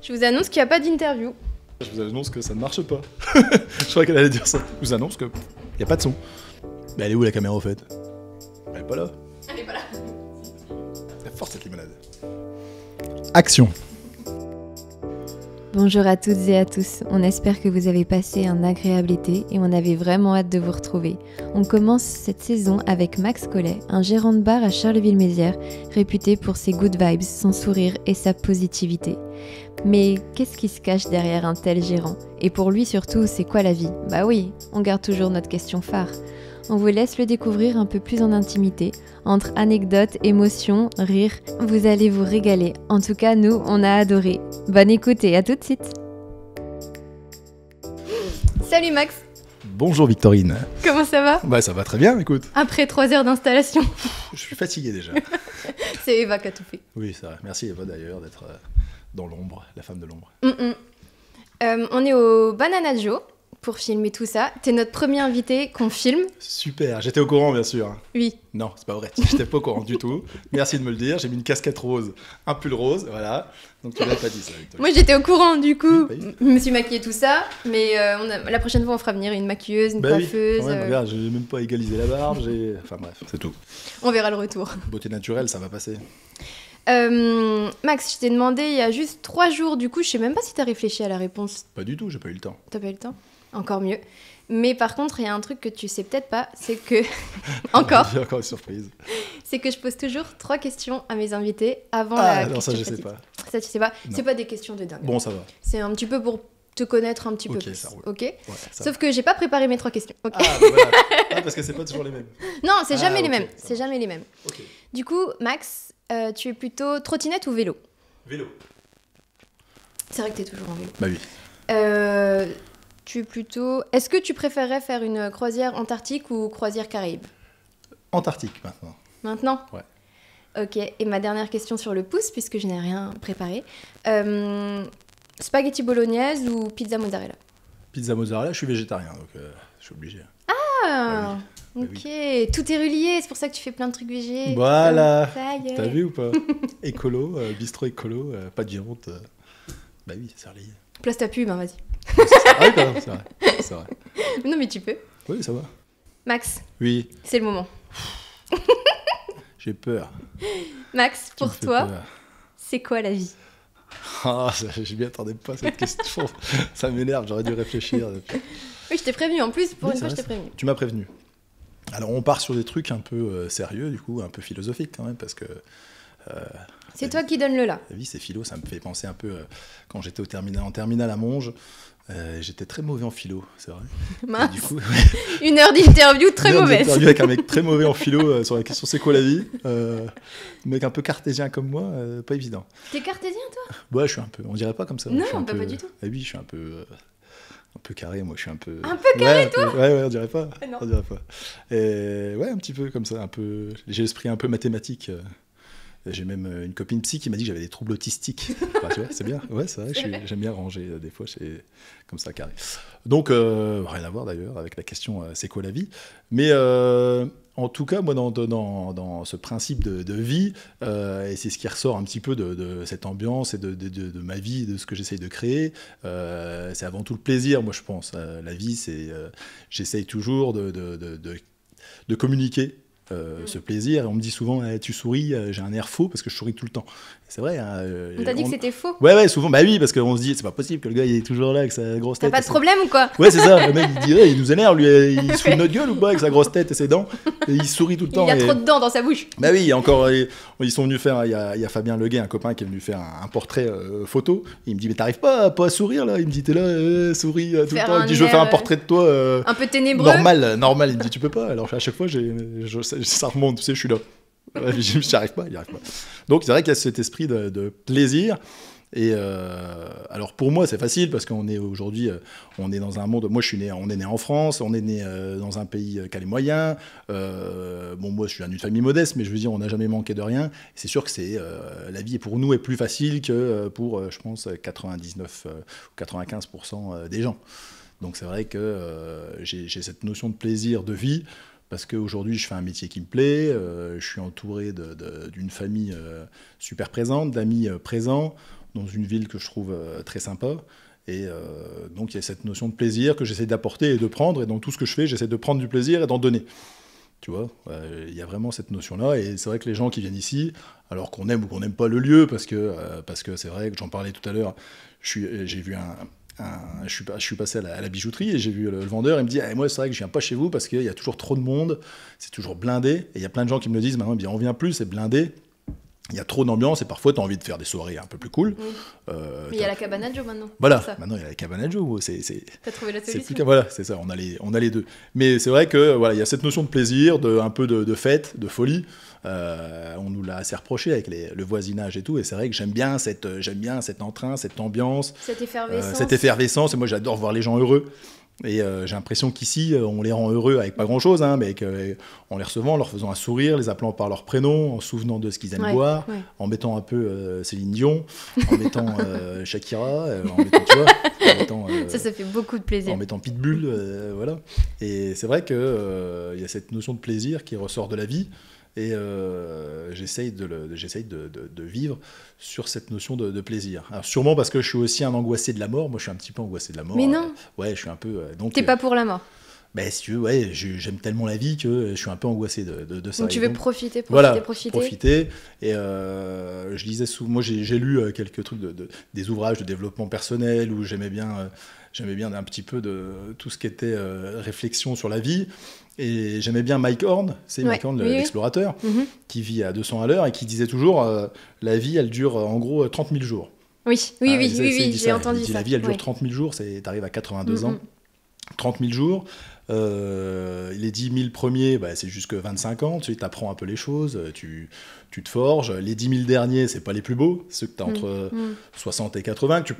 Je vous annonce qu'il n'y a pas d'interview. Je vous annonce que ça ne marche pas. Je crois qu'elle allait dire ça. Je vous annonce qu'il n'y a pas de son. Mais elle est où la caméra au fait? Elle est pas là. Elle est pas là. C'est fort cette limonade. Action. Bonjour à toutes et à tous, on espère que vous avez passé un agréable été et on avait vraiment hâte de vous retrouver. On commence cette saison avec Max Collet, un gérant de bar à Charleville-Mézières, réputé pour ses good vibes, son sourire et sa positivité. Mais qu'est-ce qui se cache derrière un tel gérant? Et pour lui surtout, c'est quoi la vie? Bah oui, on garde toujours notre question phare. On vous laisse le découvrir un peu plus en intimité, entre anecdotes, émotions, rires. Vous allez vous régaler. En tout cas, nous, on a adoré. Bonne écoute et à tout de suite. Salut Max. Bonjour Victorine. Comment ça va? Bah ça va très bien, écoute. Après 3 heures d'installation. Je suis fatigué déjà. C'est Eva qui a tout fait. Oui, c'est vrai. Merci Eva d'ailleurs d'être dans l'ombre, la femme de l'ombre. On est au Banana Joe pour filmer tout ça. T'es notre premier invité qu'on filme. Super, j'étais au courant bien sûr. Oui. Non, c'est pas vrai, j'étais pas au courant du tout. Merci de me le dire, j'ai mis une casquette rose, un pull rose, voilà. Donc tu l'as pas dit ça, Victorine. Moi j'étais au courant du coup. Oui. Je me suis maquillée tout ça. Mais la prochaine fois on fera venir une maquilleuse, une coiffeuse. Oui, regarde, j'ai même pas égalisé la barbe, enfin bref, c'est tout. On verra le retour. Beauté naturelle, ça va passer. Max, je t'ai demandé il y a juste 3 jours, du coup je sais même pas si t'as réfléchi à la réponse. Pas du tout, j'ai pas eu le temps. T'as pas eu le temps? Encore mieux. Mais par contre, il y a un truc que tu sais peut-être pas, c'est que... Encore. J'ai encore une surprise. C'est que je pose toujours 3 questions à mes invités avant Ah la non, question ça je pratique. sais pas. Ça tu sais pas? Non. C'est pas des questions de dingue. Bon, ça va. C'est un petit peu pour te connaître un petit peu Ok, plus. ça roule. Ok. Ouais, ça Sauf que j'ai pas préparé mes 3 questions. Ok. va. Ah, bah voilà. Ah, parce que c'est pas toujours les mêmes. Non, c'est jamais les ok, mêmes. ça C'est marche. jamais les mêmes. Ok. Du coup, Max, tu es plutôt trottinette ou vélo? Vélo. C'est vrai que t'es toujours en vélo. Bah oui. Tu es plutôt... Est-ce que tu préférerais faire une croisière antarctique ou croisière Caraïbes? Antarctique maintenant. Maintenant? Ouais. Ok, et ma dernière question sur le pouce, puisque je n'ai rien préparé. Spaghetti bolognaise ou pizza mozzarella? Pizza mozzarella, je suis végétarien, donc je suis obligé. Ah, Bah ok, tout est relié, c'est pour ça que tu fais plein de trucs végé. Voilà. Ça y est. T'as vu ou pas? Écolo, bistrot écolo, pas de honte. Bah oui, c'est relié. Place ta pub, hein, vas-y. Ah oui, pardon, c'est vrai. C'est vrai. Non, mais tu peux. Oui, ça va. Max, Oui, c'est le moment. j'ai peur. Max, Tu me pour fais toi, peur. c'est quoi la vie? Ah, je m'y attendais pas à cette question. Ça m'énerve, j'aurais dû réfléchir. Oui, je t'ai prévenu, en plus, pour Oui, une fois, c'est je vrai, t'ai prévenu. Tu m'as prévenu. Alors, on part sur des trucs un peu sérieux, du coup, un peu philosophiques quand même, parce que C'est toi qui donne le là. la vie, c'est philo. Ça me fait penser un peu quand j'étais en terminale à Monge. J'étais très mauvais en philo, c'est vrai. Et Mince, du coup, 1 heure d'interview très j'ai mauvaise. interviewé avec un mec très mauvais en philo sur la question c'est quoi la vie. Un mec un peu cartésien comme moi, pas évident. T'es cartésien, toi? Ouais, je suis un peu. On dirait pas comme ça. Non, je suis un bah, peu, pas du tout. Ah oui, je suis un peu carré. Moi, je suis un peu. Un peu carré, ouais, toi? Ouais, on dirait pas. Ah non. On dirait pas. Et ouais, un petit peu comme ça, un peu. J'ai l'esprit un peu mathématique. J'ai même une copine psy qui m'a dit que j'avais des troubles autistiques. Enfin, tu vois, c'est bien. Ouais, c'est vrai. J'aime bien ranger. Des fois, c'est comme ça carré. Donc, rien à voir d'ailleurs avec la question c'est quoi la vie. Mais en tout cas, moi, dans ce principe de vie, et c'est ce qui ressort un petit peu de cette ambiance et de ma vie, de ce que j'essaye de créer, c'est avant tout le plaisir, moi, je pense. La vie, c'est... j'essaye toujours de communiquer ce plaisir. Et on me dit souvent, tu souris, j'ai un air faux parce que je souris tout le temps. C'est vrai. Hein, On t'a dit que c'était faux? Ouais, souvent. Bah oui, parce qu'on se dit, c'est pas possible que le gars il est toujours là avec sa grosse T'as tête. pas de problème ou quoi? Ouais, c'est ça. Le mec il dit, il nous énerve, lui, il se fout de notre gueule ou pas avec sa grosse tête et ses dents. Et il sourit tout le temps. Il a trop de dents dans sa bouche. Bah oui, encore, ils sont venus faire. Il y a Fabien Leguet, un copain, qui est venu faire un portrait photo. Il me dit, mais t'arrives pas à sourire là? Il me dit, t'es là, souris tout le Faire temps. Il un me dit, je veux faire un air, portrait de toi. Un peu ténébreux. Normal. Il me dit, tu peux pas. Alors à chaque fois, ça remonte, tu sais, je suis là. J'y arrive pas, il n'y arrive pas. Donc c'est vrai qu'il y a cet esprit de plaisir. Et alors pour moi c'est facile parce qu'on est aujourd'hui, on est dans un monde. Moi on est né en France, on est né dans un pays qui a les moyens. Bon moi je suis d'une famille modeste, mais je veux dire on n'a jamais manqué de rien. C'est sûr que la vie pour nous est plus facile que pour je pense 99 ou 95% des gens. Donc c'est vrai que j'ai cette notion de plaisir de vie. Parce qu'aujourd'hui, je fais un métier qui me plaît, je suis entouré d'une famille super présente, d'amis présents. dans une ville que je trouve très sympa. Et donc il y a cette notion de plaisir que j'essaie d'apporter et de prendre, et dans tout ce que je fais, j'essaie de prendre du plaisir et d'en donner. Tu vois, il y a vraiment cette notion-là, et c'est vrai que les gens qui viennent ici, alors qu'on aime ou qu'on n'aime pas le lieu, parce que c'est vrai que j'en parlais tout à l'heure, je suis passé à la bijouterie et j'ai vu le vendeur, il me dit moi c'est vrai que je viens pas chez vous parce qu'il y a toujours trop de monde, c'est toujours blindé, et il y a plein de gens qui me le disent maintenant, on vient plus, c'est blindé. Il y a trop d'ambiance et parfois tu as envie de faire des soirées un peu plus cool. Mais il y a la cabane à Joe maintenant. Voilà, maintenant il y a la cabane à Joe. T'as trouvé la solution. Voilà, c'est ça, on a les deux. Mais c'est vrai que voilà, il y a cette notion de plaisir, un peu de fête, de folie. On nous l'a assez reproché avec le voisinage et tout. Et c'est vrai que j'aime bien cet entrain, cette ambiance. Cette effervescence. Et moi j'adore voir les gens heureux. Et j'ai l'impression qu'ici, on les rend heureux avec pas grand-chose, hein, mais en les recevant, en leur faisant un sourire, les appelant par leur prénom, en se souvenant de ce qu'ils aiment boire, en mettant un peu Céline Dion, en mettant Shakira, en mettant, ça fait beaucoup de plaisir. En mettant Pitbull, voilà. Et c'est vrai qu'il y a cette notion de plaisir qui ressort de la vie. Et j'essaye de vivre sur cette notion de plaisir. Alors sûrement parce que je suis aussi un angoissé de la mort. Moi, je suis un petit peu angoissé de la mort. Mais non. Ouais, je suis un peu. T'es pas pour la mort. Ben, si tu veux, ouais, j'aime tellement la vie que je suis un peu angoissé de ça. Donc tu veux profiter. Et je lisais souvent. Moi, j'ai lu quelques trucs des ouvrages de développement personnel où j'aimais bien un petit peu de tout ce qui était réflexion sur la vie. Et j'aimais bien Mike Horn, c'est Mike Horn, l'explorateur, qui vit à 200 à l'heure et qui disait toujours la vie, elle dure en gros 30 000 jours. Oui, j'ai entendu ça. La vie, elle dure 30 000 jours, t'arrives à 82 ans. 30 000 jours. Les 10 000 premiers, c'est jusque 25 ans. Tu apprends un peu les choses, tu te forges. Les 10 000 derniers, c'est pas les plus beaux. Ceux que tu as entre 60 et 80, que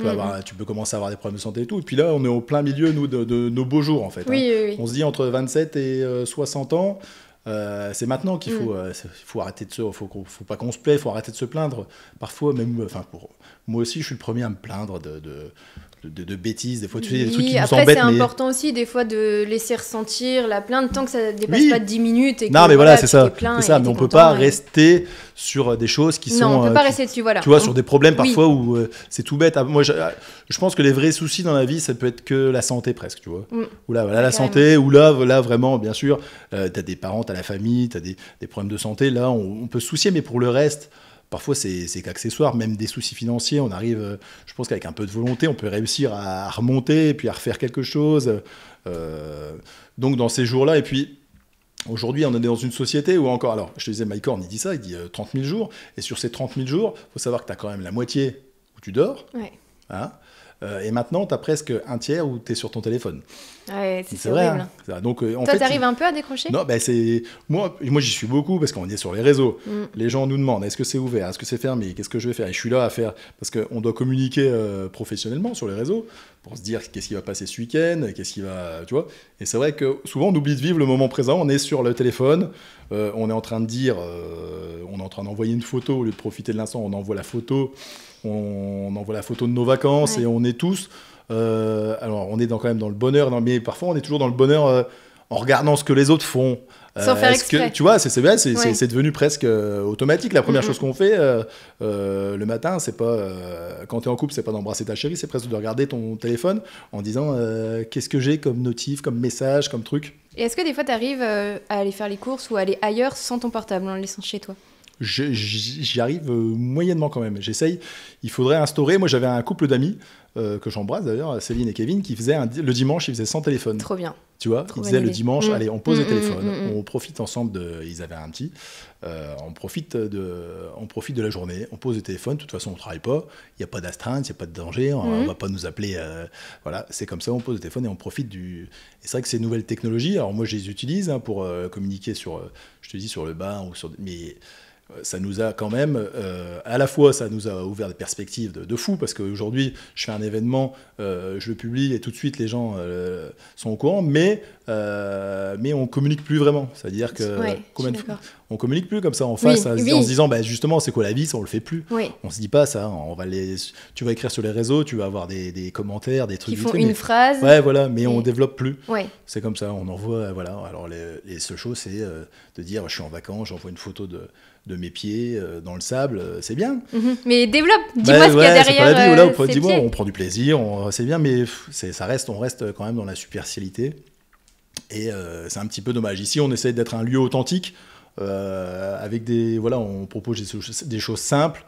tu peux commencer à avoir des problèmes de santé et tout. Et puis là, on est au plein milieu, nous, de nos beaux jours, en fait. On se dit entre 27 et 60 ans. C'est maintenant qu'il faut arrêter faut pas qu'on se plaît, il faut arrêter de se plaindre. Parfois, même, moi aussi, je suis le premier à me plaindre de bêtises, des fois tu sais des trucs qui nous embêtent. Après c'est important aussi des fois de laisser ressentir la plainte tant que ça dépasse pas de 10 minutes et que non mais voilà c'est ça, mais on peut pas rester sur des choses qui sont on peut pas rester dessus, voilà. Tu vois, sur des problèmes parfois où c'est tout bête. Moi je pense que les vrais soucis dans la vie ça peut être que la santé presque, tu vois. Ou là voilà la santé, ou là vraiment bien sûr t'as des parents, t'as la famille, t'as des problèmes de santé, là on peut se soucier, mais pour le reste parfois, c'est qu'accessoire, même des soucis financiers. On arrive, je pense qu'avec un peu de volonté, on peut réussir à remonter et puis à refaire quelque chose. Donc, dans ces jours-là, et puis, aujourd'hui, on est dans une société où encore, alors, je te disais, Mike Horn, il dit ça, il dit 30 000 jours. Et sur ces 30 000 jours, il faut savoir que tu as quand même la moitié où tu dors. Ouais. Hein, et maintenant, tu as presque un tiers où tu es sur ton téléphone. Ouais, c'est horrible. Hein. Donc, toi, t'arrives un peu à décrocher ? Non, moi j'y suis beaucoup parce qu'on est sur les réseaux. Les gens nous demandent est-ce que c'est ouvert, est-ce que c'est fermé, qu'est-ce que je vais faire ? Et je suis là à faire parce qu'on doit communiquer professionnellement sur les réseaux pour se dire qu'est-ce qui va passer ce week-end, qu'est-ce qui va, tu vois. Et c'est vrai que souvent on oublie de vivre le moment présent. On est sur le téléphone, on est en train de dire, on est en train d'envoyer une photo au lieu de profiter de l'instant. On envoie la photo de nos vacances et on est tous. Alors on est quand même dans le bonheur, mais parfois on est toujours dans le bonheur en regardant ce que les autres font. Sans faire exprès. Tu vois, c'est devenu presque automatique. La première chose qu'on fait le matin, c'est pas quand t'es en couple, c'est pas d'embrasser ta chérie, c'est presque de regarder ton téléphone en disant qu'est-ce que j'ai comme notif, comme message, comme truc. Et est-ce que des fois t'arrives à aller faire les courses ou à aller ailleurs sans ton portable, en le laissant chez toi ? J'y arrive moyennement quand même. J'essaye. Il faudrait instaurer. Moi, j'avais un couple d'amis que j'embrasse d'ailleurs, Céline et Kevin, qui faisaient le dimanche, ils faisaient sans téléphone. Trop bien. Tu vois, ils disaient le dimanche, allez, on pose le téléphone, on profite ensemble ils avaient un petit, on profite de la journée, on pose le téléphone. De toute façon, on travaille pas, il y a pas d'astreinte, il y a pas de danger, on va pas nous appeler. Voilà, c'est comme ça, on pose le téléphone et on profite du. Et c'est vrai que ces nouvelles technologies, alors moi, je les utilise pour communiquer sur le bar ou sur. Mais ça nous a quand même, à la fois, ça nous a ouvert des perspectives de fou, parce qu'aujourd'hui, je fais un événement, je le publie et tout de suite, les gens sont au courant, mais on communique plus vraiment. C'est-à-dire que on communique plus comme ça en face, en se disant, justement, c'est quoi la vie, ça, on le fait plus. Oui. On se dit pas ça, tu vas écrire sur les réseaux, tu vas avoir des commentaires, des trucs. Qui font une phrase. Ouais, voilà, mais on développe plus. Ouais. C'est comme ça, on envoie, voilà. Alors, les seules choses, c'est de dire, je suis en vacances, j'envoie une photo de mes pieds dans le sable, c'est bien. Mais développe, dis-moi ce qu'il y a derrière. C'est pas la vie, voilà, ces dis-moi, pieds. on prend du plaisir, c'est bien, mais on reste quand même dans la superficialité. Et c'est un petit peu dommage. Ici, on essaie d'être un lieu authentique, avec on propose des choses simples.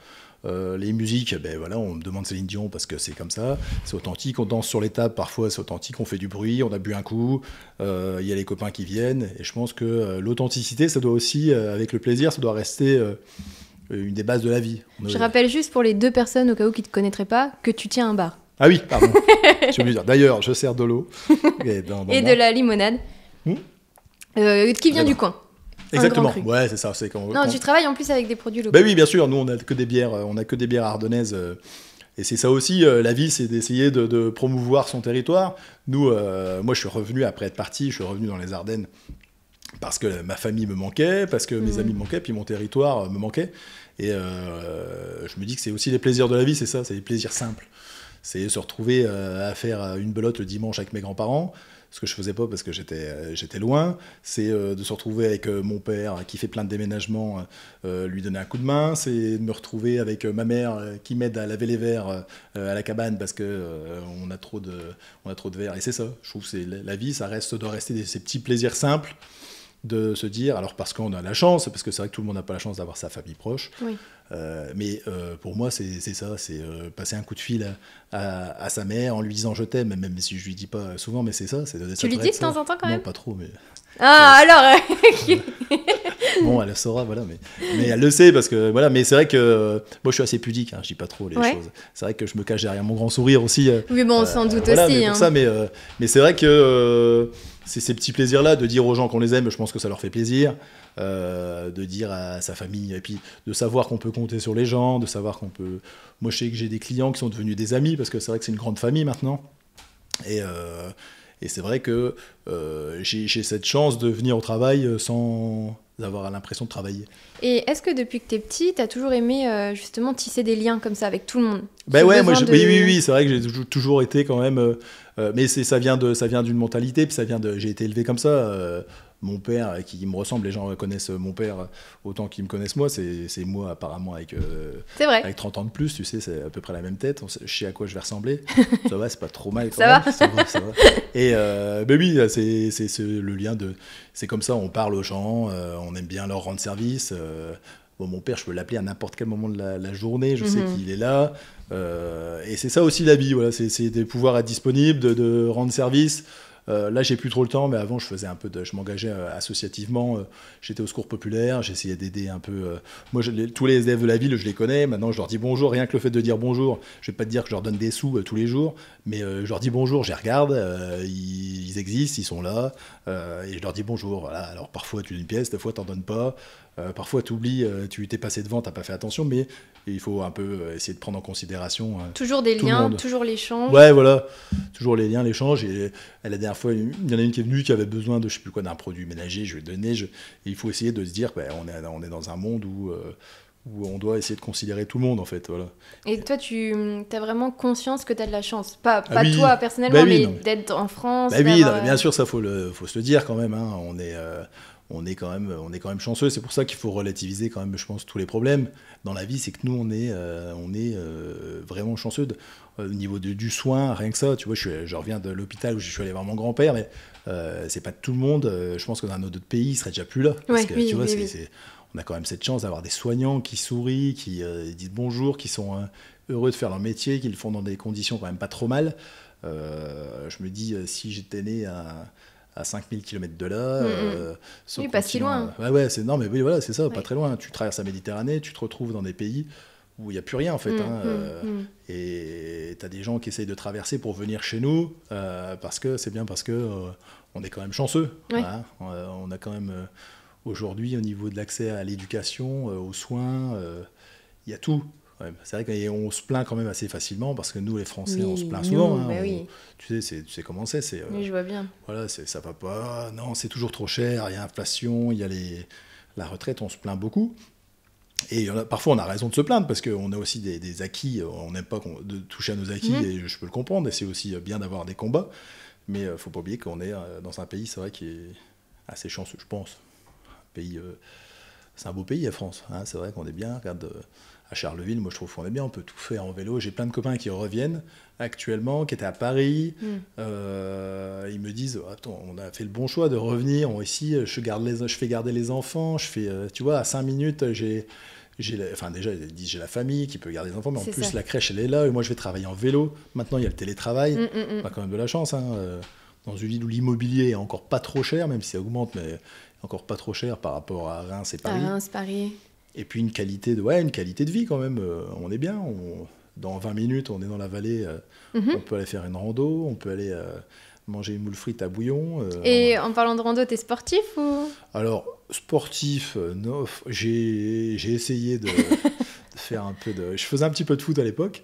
Les musiques, on me demande Céline Dion parce que c'est comme ça, c'est authentique, on danse sur les tables, parfois c'est authentique, on fait du bruit, on a bu un coup, y a les copains qui viennent, et je pense que l'authenticité, ça doit aussi, avec le plaisir, ça doit rester une des bases de la vie. Je rappelle juste pour les 2 personnes, au cas où qui ne te connaîtraient pas, que tu tiens un bar. Ah oui, pardon, j'ai oublié de dire. D'ailleurs, je sers de l'eau. Et de la limonade, qui vient du coin. Exactement, ouais, c'est ça. Tu travailles en plus avec des produits locaux. Ben oui, bien sûr, nous on a que des bières ardennaises, et c'est ça aussi, la vie, c'est d'essayer de promouvoir son territoire. Nous, moi je suis revenu après être parti, je suis revenu dans les Ardennes parce que ma famille me manquait, parce que mes amis me manquaient, puis mon territoire me manquait, et je me dis que c'est aussi les plaisirs de la vie, c'est ça, c'est les plaisirs simples. C'est se retrouver à faire une belote le dimanche avec mes grands-parents, ce que je faisais pas parce que j'étais loin. C'est de se retrouver avec mon père qui fait plein de déménagements, lui donner un coup de main. C'est de me retrouver avec ma mère qui m'aide à laver les verres à la cabane parce que on a trop de verres. Et c'est ça, je trouve que la vie, ça doit rester ces petits plaisirs simples, de se dire, alors parce qu'on a la chance, parce que c'est vrai que tout le monde n'a pas la chance d'avoir sa famille proche, mais pour moi c'est ça, c'est passer un coup de fil à sa mère en lui disant je t'aime, même si je lui dis pas souvent, mais c'est ça. Tu lui dis de temps en temps quand même? Non, pas trop, mais... Ah, alors Bon, elle le saura, voilà, mais elle le sait, parce que, voilà, mais c'est vrai que moi je suis assez pudique, je dis pas trop les choses. C'est vrai que je me cache derrière mon grand sourire aussi. Oui, bon, sans doute voilà, aussi. Mais, pour ça, mais c'est vrai que c'est ces petits plaisirs-là, de dire aux gens qu'on les aime, je pense que ça leur fait plaisir, de dire à sa famille, et puis de savoir qu'on peut compter sur les gens, de savoir qu'on peut... Moi, je sais que j'ai des clients qui sont devenus des amis, parce que c'est vrai que c'est une grande famille maintenant, et c'est vrai que j'ai cette chance de venir au travail sans avoir l'impression de travailler. Et est-ce que depuis que t'es petit, t'as toujours aimé justement tisser des liens comme ça avec tout le monde? Oui, c'est vrai que j'ai toujours été quand même... mais ça vient d'une mentalité, puis j'ai été élevé comme ça. Mon père, qui me ressemble, les gens connaissent mon père autant qu'ils me connaissent moi, c'est moi apparemment avec 30 ans de plus, tu sais, c'est à peu près la même tête, je sais à quoi je vais ressembler, ça va, c'est pas trop mal quand même. Ça va. Et oui, c'est le lien c'est comme ça, on parle aux gens, on aime bien leur rendre service. Mon père, je peux l'appeler à n'importe quel moment de la journée, je sais qu'il est là, et c'est ça aussi la vie, voilà, c'est de pouvoir être disponible, de rendre service. Là, j'ai plus trop le temps, mais avant, je m'engageais associativement. J'étais au secours populaire, j'essayais d'aider un peu. Moi, tous les élèves de la ville, je les connais. Maintenant, je leur dis bonjour. Rien que le fait de dire bonjour, je vais pas te dire que je leur donne des sous tous les jours, mais je leur dis bonjour, je les regarde. Ils existent, ils sont là, et je leur dis bonjour. Voilà. Alors, parfois, tu donnes une pièce, des fois, t'en donnes pas. Parfois, tu oublies, tu t'es passé devant, t'as pas fait attention, mais il faut un peu essayer de prendre en considération. Toujours des liens, toujours l'échange. Ouais, voilà, toujours les liens, l'échange. Et la dernière fois, il y en a une qui est venue qui avait besoin de, je sais plus quoi, d'un produit ménager, je lui ai donné. Et il faut essayer de se dire, on est dans un monde où on doit essayer de considérer tout le monde, en fait. Voilà. Et toi, tu as vraiment conscience que tu as de la chance. Pas toi, personnellement, mais d'être en France. Oui, bien sûr, ça, faut se le dire quand même. Hein. On est quand même chanceux. C'est pour ça qu'il faut relativiser quand même, je pense, tous les problèmes dans la vie. C'est que nous, on est vraiment chanceux au niveau du soin, rien que ça. Tu vois, je reviens de l'hôpital où je suis allé voir mon grand-père, mais c'est pas tout le monde. Je pense que dans un autre pays, il serait déjà plus là. Parce que, tu vois, on a quand même cette chance d'avoir des soignants qui sourient, qui disent bonjour, qui sont heureux de faire leur métier, qui le font dans des conditions quand même pas trop mal. Je me dis, si j'étais né à 5000 km de là. Oui, pas si loin. Non, mais oui, voilà, c'est ça, pas très loin. Tu traverses la Méditerranée, tu te retrouves dans des pays où il n'y a plus rien, en fait. Et tu as des gens qui essayent de traverser pour venir chez nous, parce que on est quand même chanceux. Ouais. Voilà. On a quand même, aujourd'hui, au niveau de l'accès à l'éducation, aux soins, il y a tout. Ouais, c'est vrai qu'on se plaint quand même assez facilement parce que nous, les Français, on se plaint souvent. Tu sais comment c'est. Oui, je vois bien. Voilà, ça va pas. Non, c'est toujours trop cher. Il y a l'inflation, il y a la retraite. On se plaint beaucoup. Et parfois, on a raison de se plaindre parce qu'on a aussi des acquis. On n'aime pas de toucher à nos acquis et je peux le comprendre. Et c'est aussi bien d'avoir des combats. Mais il ne faut pas oublier qu'on est dans un pays, c'est vrai, qui est assez chanceux, je pense. Un pays c'est un beau pays, la France. Hein, c'est vrai qu'on est bien. Regarde, à Charleville, moi je trouve qu'on est bien. On peut tout faire en vélo. J'ai plein de copains qui reviennent actuellement, qui étaient à Paris. Ils me disent, attends, on a fait le bon choix de revenir. Ici, je fais garder les enfants. Tu vois, à 5 minutes, déjà, ils disent j'ai la famille qui peut garder les enfants, mais en plus, la crèche, elle est là. Et moi, je vais travailler en vélo. Maintenant, il y a le télétravail. On a quand même de la chance. Hein, dans une ville où l'immobilier est encore pas trop cher, même si ça augmente, mais encore pas trop cher par rapport à Reims et Paris. Paris. Et puis une qualité de vie quand même. On est bien. Dans 20 minutes, on est dans la vallée. On peut aller faire une rando, on peut aller manger une moule frite à bouillon. Et en parlant de rando, t'es sportif ou... Alors, sportif, non. J'ai essayé de faire un peu de... Je faisais un petit peu de foot à l'époque.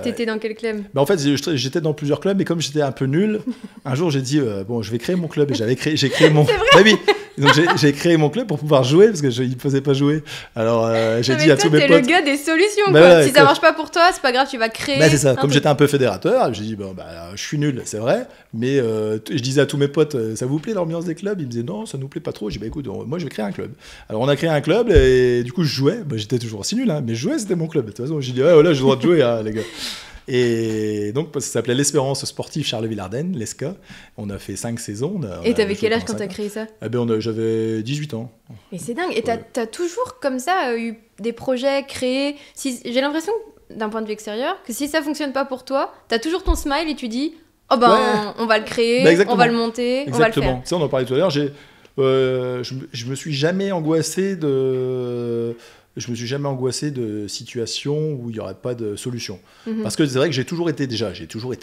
T'étais dans quel club? En fait, j'étais dans plusieurs clubs, mais comme j'étais un peu nul, un jour j'ai dit bon, je vais créer mon club, et j'ai créé mon. C'est vrai. Bah oui. Donc j'ai créé mon club pour pouvoir jouer parce que il me faisait pas jouer. Alors j'ai dit à tous mes potes. T'es le gars des solutions. Bah, quoi. ouais, si ça marche pas pour toi, c'est pas grave, tu vas créer. Bah, c'est ça. Comme j'étais un peu fédérateur, j'ai dit bon je suis nul, c'est vrai, mais je disais à tous mes potes, ça vous plaît l'ambiance des clubs? Ils me disaient non, ça nous plaît pas trop. J'ai dit bah écoute, moi je vais créer un club. Alors on a créé un club et du coup je jouais. Bah, j'étais toujours aussi nul, hein, mais je jouais, c'était mon club. De toute façon, j'ai dit ouais, voilà, j'ai le droit de jouer, hein, les gars. Et donc, ça s'appelait l'Espérance Sportive Charleville-Ardenne, l'ESCA. On a fait 5 saisons. Et t'avais quel âge quand t'as créé ça? J'avais 18 ans. Et c'est dingue. Et t'as toujours comme ça eu des projets créés. J'ai l'impression, d'un point de vue extérieur, que si ça fonctionne pas pour toi, t'as toujours ton smile et tu dis oh ben on va le créer, on va le monter, on va le faire. Ça, on en parlait tout à l'heure. Je me suis jamais angoissé de... Je me suis jamais angoissé de situations où il n'y aurait pas de solution. Parce que c'est vrai que j'ai toujours été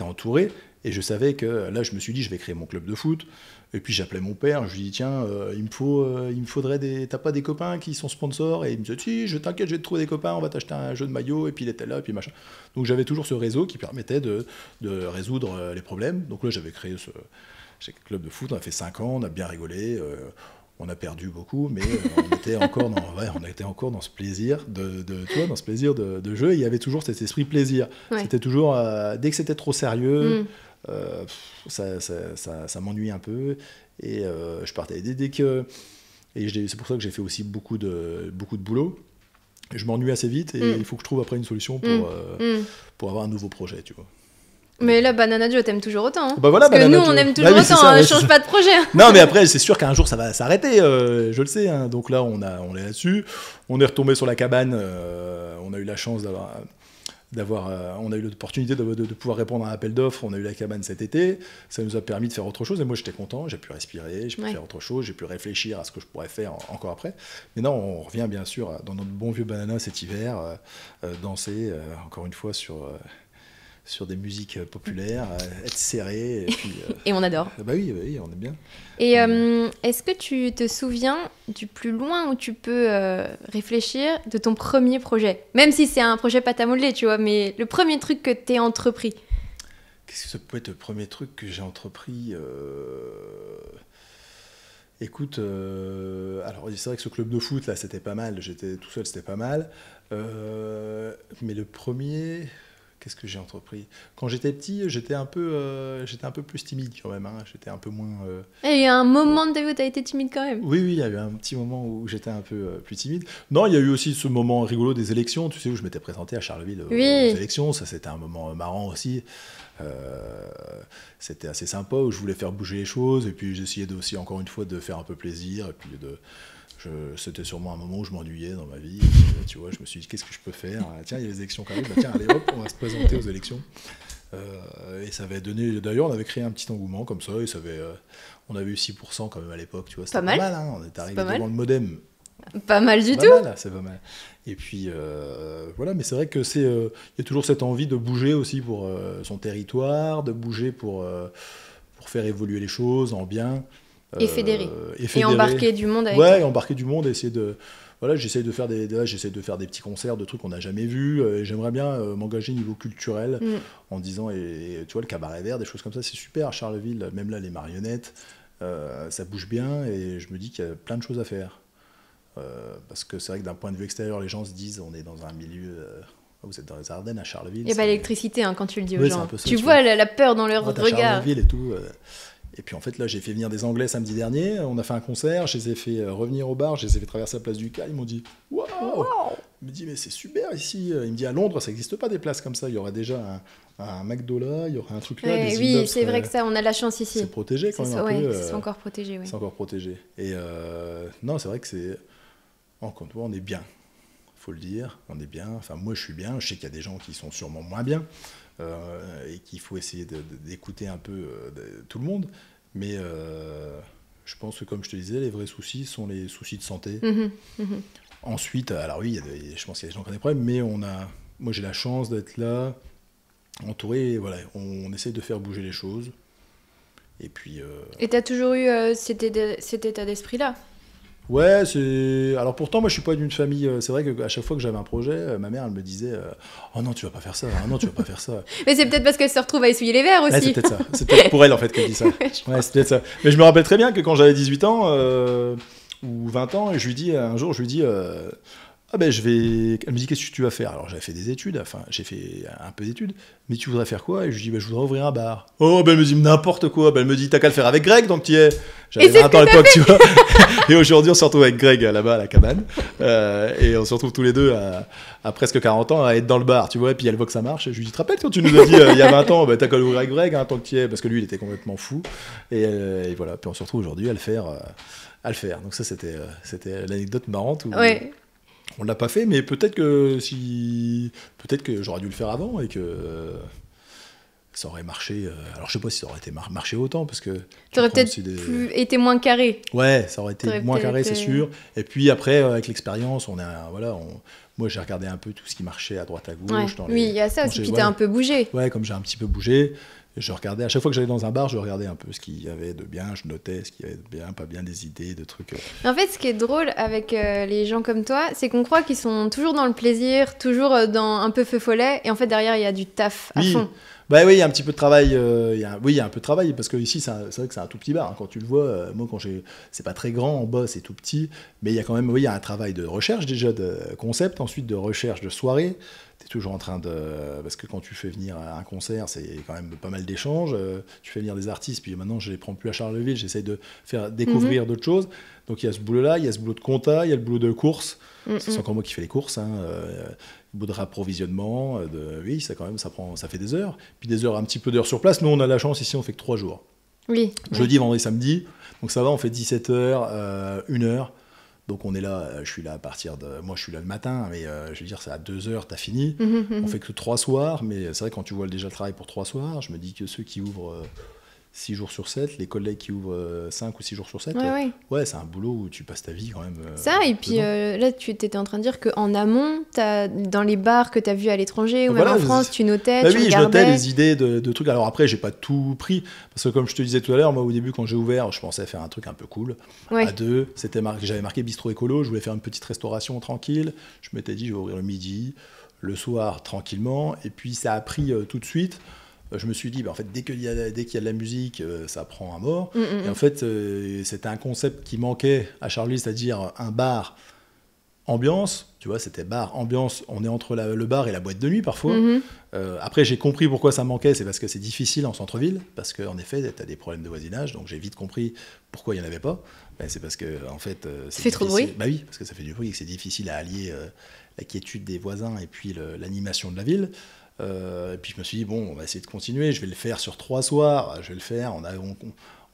entouré, et je savais que là, je me suis dit, je vais créer mon club de foot. Et puis j'appelais mon père, je lui dis tiens, il me faudrait t'as pas des copains qui sont sponsors? Et il me disait si, je t'inquiète, je vais te trouver des copains, on va t'acheter un jeu de maillot. Et puis il était là, et puis machin. Donc j'avais toujours ce réseau qui permettait de résoudre les problèmes. Donc là, j'avais créé ce club de foot. On a fait 5 ans, on a bien rigolé. On a perdu beaucoup, mais on était encore dans ce plaisir dans ce plaisir de jeu. Et il y avait toujours cet esprit plaisir. Ouais. C'était toujours, dès que c'était trop sérieux, ça m'ennuyait un peu. Et je partais dès que... Et c'est pour ça que j'ai fait aussi beaucoup de boulot. Je m'ennuie assez vite et il faut que je trouve après une solution pour avoir un nouveau projet, tu vois. Mais là, Banana Joe, t'aimes toujours autant. Hein. Bah voilà, parce que nous, on aime toujours autant, ça, change pas de projet. Non, mais après, c'est sûr qu'un jour, ça va s'arrêter, je le sais. Hein. Donc là, on est là-dessus. On est retombé sur la cabane. On a eu la chance on a eu l'opportunité de pouvoir répondre à un appel d'offres. On a eu la cabane cet été. Ça nous a permis de faire autre chose. Et moi, j'étais content. J'ai pu respirer, j'ai pu faire autre chose. J'ai pu réfléchir à ce que je pourrais faire encore après. Mais non, on revient bien sûr dans notre bon vieux Banana cet hiver, danser, encore une fois, sur des musiques populaires, être serré. Et, puis, et on adore. Bah oui, on est bien. Et est-ce que tu te souviens du plus loin où tu peux réfléchir de ton premier projet? Même si c'est un projet pâte à modeler, tu vois, mais le premier truc que tu as entrepris. Qu'est-ce que ça peut être le premier truc que j'ai entrepris Écoute, alors c'est vrai que ce club de foot, là, c'était pas mal. J'étais tout seul, c'était pas mal. Mais le premier... Qu'est-ce que j'ai entrepris? Quand j'étais petit, j'étais un peu plus timide quand même. Hein. J'étais un peu moins... Il y a un moment de ta vie où tu as été timide quand même? Oui, il y a eu un petit moment où j'étais un peu plus timide. Non, il y a eu aussi ce moment rigolo des élections, tu sais, où je m'étais présenté à Charleville aux élections. Ça, c'était un moment marrant aussi. C'était assez sympa, où je voulais faire bouger les choses. Et puis, j'essayais aussi, encore une fois, de faire un peu plaisir. Et puis, c'était sûrement un moment où je m'ennuyais dans ma vie. Tu vois, je me suis dit, qu'est-ce que je peux faire? Tiens, il y a les élections quand même. Bah, tiens, allez hop, on va se présenter aux élections. Et ça avait donné... D'ailleurs, on avait créé un petit engouement comme ça. Et on avait eu 6% quand même à l'époque. Tu vois, c'était pas mal. Hein, on est arrivé devant le modem. Pas mal du tout. C'est pas mal. Et puis, voilà. Mais c'est vrai que il y a toujours cette envie de bouger aussi pour son territoire, de bouger pour faire évoluer les choses en bien. Et fédérer. Et embarquer du monde avec toi. Embarquer du monde, essayer de... Voilà, j'essaie de faire des petits concerts de trucs qu'on n'a jamais vus. J'aimerais bien m'engager au niveau culturel en disant, et tu vois, le cabaret vert, des choses comme ça, c'est super à Charleville. Même là, les marionnettes, ça bouge bien et je me dis qu'il y a plein de choses à faire. Parce que c'est vrai que d'un point de vue extérieur, les gens se disent, on est dans un milieu... vous êtes dans les Ardennes, à Charleville. Il n'y a pas l'électricité quand tu le dis aux gens. Ça, tu vois la peur dans leur regard. Charleville et tout... Et puis en fait, là, j'ai fait venir des Anglais samedi dernier. On a fait un concert. Je les ai fait revenir au bar. Je les ai fait traverser la place du Cal. Ils m'ont dit waouh. Il me dit mais c'est super ici. Il me dit à Londres, ça n'existe pas des places comme ça. Il y aurait déjà un McDo là, il y aurait un truc là. Ouais, oui, c'est vrai que ça, on a la chance ici. C'est protégé quand même un peu. C'est encore protégé. Ouais. C'est encore protégé. Et non, c'est vrai que c'est. Encore une fois, on est bien. Faut le dire, on est bien. Enfin, moi, je suis bien. Je sais qu'il y a des gens qui sont sûrement moins bien et qu'il faut essayer d'écouter un peu tout le monde. Mais je pense que, comme je te disais, les vrais soucis sont les soucis de santé. Ensuite, alors oui, je pense qu'il y a des gens qui ont des problèmes, mais moi, j'ai la chance d'être là, entouré. Et voilà, on essaie de faire bouger les choses. Et puis. Et t'as toujours eu cet état d'esprit-là? Ouais, alors pourtant, moi, je suis pas d'une famille. C'est vrai qu'à chaque fois que j'avais un projet, ma mère, elle me disait oh non, tu vas pas faire ça, oh non, tu vas pas faire ça. Mais c'est peut-être parce qu'elle se retrouve à essuyer les verres aussi. Ouais, c'est peut-être ça. C'est peut-être pour elle, en fait, qu'elle dit ça. Ouais, c'est peut-être ça. Mais je me rappelle très bien que quand j'avais 18 ans ou 20 ans, et un jour, je lui dis ah ben, Elle me dit qu'est-ce que tu vas faire? Alors, j'avais fait des études, enfin, j'ai fait un peu d'études, mais tu voudrais faire quoi? Et je lui dis je voudrais ouvrir un bar. Oh, ben, elle me dit n'importe quoi. Ben, elle me dit t'as qu'à le faire avec Greg, donc tu y es. J'avais 20 ans à l'époque, tu vois. Et aujourd'hui, on se retrouve avec Greg là-bas à la cabane. Et on se retrouve tous les deux à presque 40 ans à être dans le bar, tu vois. Et puis elle voit que ça marche. Et je lui dis, te rappelles quand tu nous as dit il y a 20 ans, bah, t'as qu'à l'ouvrir avec Greg, hein, tant que tu y es. Parce que lui, il était complètement fou. Et voilà. Puis on se retrouve aujourd'hui à le faire. Donc ça, c'était l'anecdote marrante où on l'a pas fait. Mais peut-être que j'aurais dû le faire avant et que ça aurait marché. Alors je sais pas si ça aurait été marché autant parce que tu aurais peut-être été moins carré. Ouais, ça aurait été moins carré, c'est sûr. Et puis après, avec l'expérience, moi j'ai regardé un peu tout ce qui marchait à droite à gauche. Oui, il y a ça aussi. Puis t'as un peu bougé. Ouais, comme j'ai un petit peu bougé, je regardais. À chaque fois que j'allais dans un bar, je regardais un peu ce qu'il y avait de bien. Je notais ce qu'il y avait de bien, pas bien, des idées, de trucs. En fait, ce qui est drôle avec les gens comme toi, c'est qu'on croit qu'ils sont toujours dans le plaisir, toujours dans un peu feu follet, et en fait derrière il y a du taf à fond. Bah oui, il y a un petit peu de travail. Il y a un peu de travail parce que ici, c'est vrai que c'est un tout petit bar. Hein, quand tu le vois, moi, c'est pas très grand en bas, c'est tout petit, mais il y a quand même, il y a un travail de recherche déjà, de concept, ensuite de recherche de soirée. T'es toujours en train parce que quand tu fais venir un concert, c'est quand même pas mal d'échanges. Tu fais venir des artistes, puis maintenant, je les prends plus à Charleville. J'essaye de faire découvrir d'autres choses. Donc il y a ce boulot-là, il y a ce boulot de compta, il y a le boulot de course. C'est encore moi qui fais les courses. Le bout de rapprovisionnement, oui, ça fait des heures. Puis des heures, un petit peu d'heures sur place. Nous, on a la chance ici, on fait que 3 jours. Oui. Jeudi, vendredi, samedi. Donc ça va, on fait 17 heures, 1 heure. Donc on est là, je suis là à partir de... Moi, je suis là le matin, mais je veux dire, c'est à 2 heures, t'as fini. On fait que 3 soirs, mais c'est vrai, quand tu vois déjà le travail pour 3 soirs, je me dis que ceux qui ouvrent 6 jours sur 7, les collègues qui ouvrent 5 ou 6 jours sur 7, ouais, c'est un boulot où tu passes ta vie quand même. Ça, et puis là, tu étais en train de dire qu'en amont, dans les bars que tu as vus à l'étranger ou même en France, tu notais, tu regardais. Je notais les idées de trucs. Alors après, j'ai pas tout pris, parce que comme je te disais tout à l'heure, moi au début, quand j'ai ouvert, je pensais faire un truc un peu cool. À 2, j'avais marqué bistrot écolo, je voulais faire une petite restauration tranquille. Je m'étais dit, je vais ouvrir le midi, le soir tranquillement, et puis ça a pris tout de suite. Je me suis dit, en fait, dès qu'il y a de la musique, ça prend à mort. Et en fait, c'était un concept qui manquait à Charleville, c'est-à-dire un bar ambiance. Tu vois, c'était bar ambiance. On est entre le bar et la boîte de nuit parfois. Après, j'ai compris pourquoi ça manquait. C'est parce que c'est difficile en centre-ville, parce qu'en effet, tu as des problèmes de voisinage. Donc, j'ai vite compris pourquoi il n'y en avait pas. C'est parce que, en fait, ça fait trop de bruit. Bah oui, parce que ça fait du bruit et que c'est difficile à allier la quiétude des voisins et puis l'animation de la ville. Et puis je me suis dit, bon, on va essayer de continuer, je vais le faire sur 3 soirs, je vais le faire, on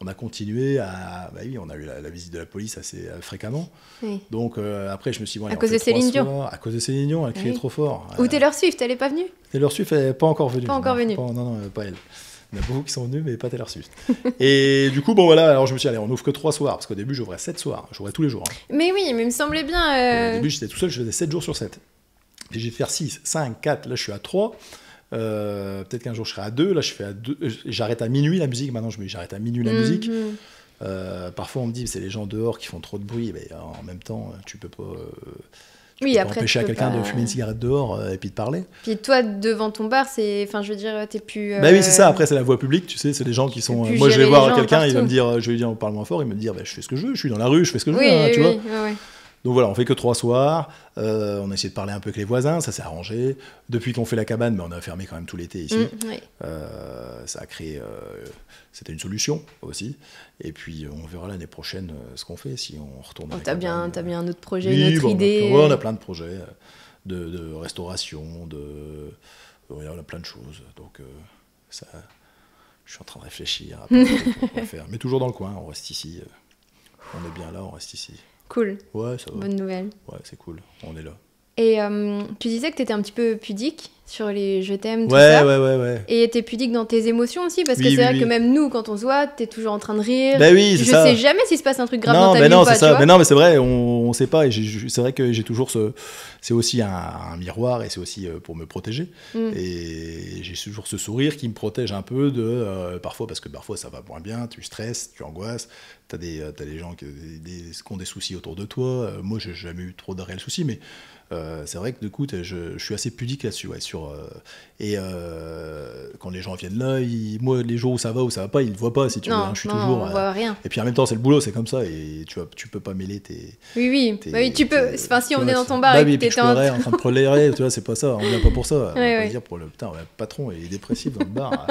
a continué bah oui, on a eu la visite de la police assez fréquemment. Oui. Donc après, je me suis dit, bon, à cause de Céline Dion. À cause de Céline Dion, elle criait trop fort. Ou Taylor Swift, elle n'est pas venue? Taylor Swift, elle n'est pas encore venue. Pas encore venue. Non, pas elle. Il y en a beaucoup qui sont venus, mais pas Taylor Swift. Et du coup, bon voilà, alors je me suis dit, allez, on ouvre que 3 soirs, parce qu'au début, j'ouvrais 7 soirs, j'ouvrais tous les jours. Hein. Mais oui, mais il me semblait bien... Au début, j'étais tout seul, je faisais 7 jours sur 7. Puis j'ai fait 6, 5, 4, là je suis à 3. Peut-être qu'un jour je serai à 2, là je fais à 2, j'arrête à minuit la musique, maintenant j'arrête à minuit la musique. Parfois on me dit c'est les gens dehors qui font trop de bruit, mais en même temps tu peux pas, peux pas empêcher à quelqu'un de fumer une cigarette dehors et puis de parler. Puis toi devant ton bar, enfin je veux dire t'es plus... Bah oui c'est ça, après c'est la voie publique, tu sais, c'est des gens qui sont... Moi je vais voir quelqu'un, il va me dire, je vais lui dire on parle moins fort, il va me dire bah, je fais ce que je veux, je suis dans la rue, je fais ce que je veux, tu vois. Donc voilà, on fait que 3 soirs. On a essayé de parler un peu avec les voisins, ça s'est arrangé. Depuis qu'on fait la cabane, mais on a fermé quand même tout l'été ici. Oui. Ça a créé... c'était une solution aussi. Et puis on verra l'année prochaine ce qu'on fait, si on retourne à la cabane. T'as bien un autre projet, Oui, une autre idée. on a plein de projets de restauration, on a plein de choses. Donc ça, je suis en train de réfléchir à plein de trucs qu'on va faire. Mais toujours dans le coin, on reste ici. On est bien là, on reste ici. Cool. Ouais, ça va. Bonne nouvelle. Ouais, c'est cool, on est là. Et tu disais que tu étais un petit peu pudique sur les je t'aime, tout ça. Ouais. Et t'es pudique dans tes émotions aussi, parce que Oui, c'est vrai oui. que même nous, quand on se voit, t'es toujours en train de rire. Bah oui, c'est je ça. sais jamais s'il se passe un truc grave Non, dans ta mais vie non, ou pas, c'est ça. tu vois. Mais non, mais c'est vrai, on sait pas. Et c'est vrai que j'ai toujours ce. C'est aussi un miroir et c'est aussi pour me protéger. Et j'ai toujours ce sourire qui me protège un peu de. Parfois, parce que parfois ça va moins bien, tu stresses, tu angoisses. T'as des gens qui ont des soucis autour de toi. Moi, j'ai jamais eu trop de réels soucis, mais. C'est vrai que du coup je suis assez pudique là-dessus quand les gens viennent là, moi les jours où ça va pas, ils le voient pas si tu veux, hein, je suis toujours on voit rien. et puis en même temps c'est le boulot, c'est comme ça et tu peux pas mêler tes oui tu peux, enfin si on venait dans ton bar bah et oui, que puis je t'étais pleurais en train de pleurer, tu vois, c'est pas ça, on vient pas pour ça, on va pas dire pour le putain, le patron il est dépressif dans le bar,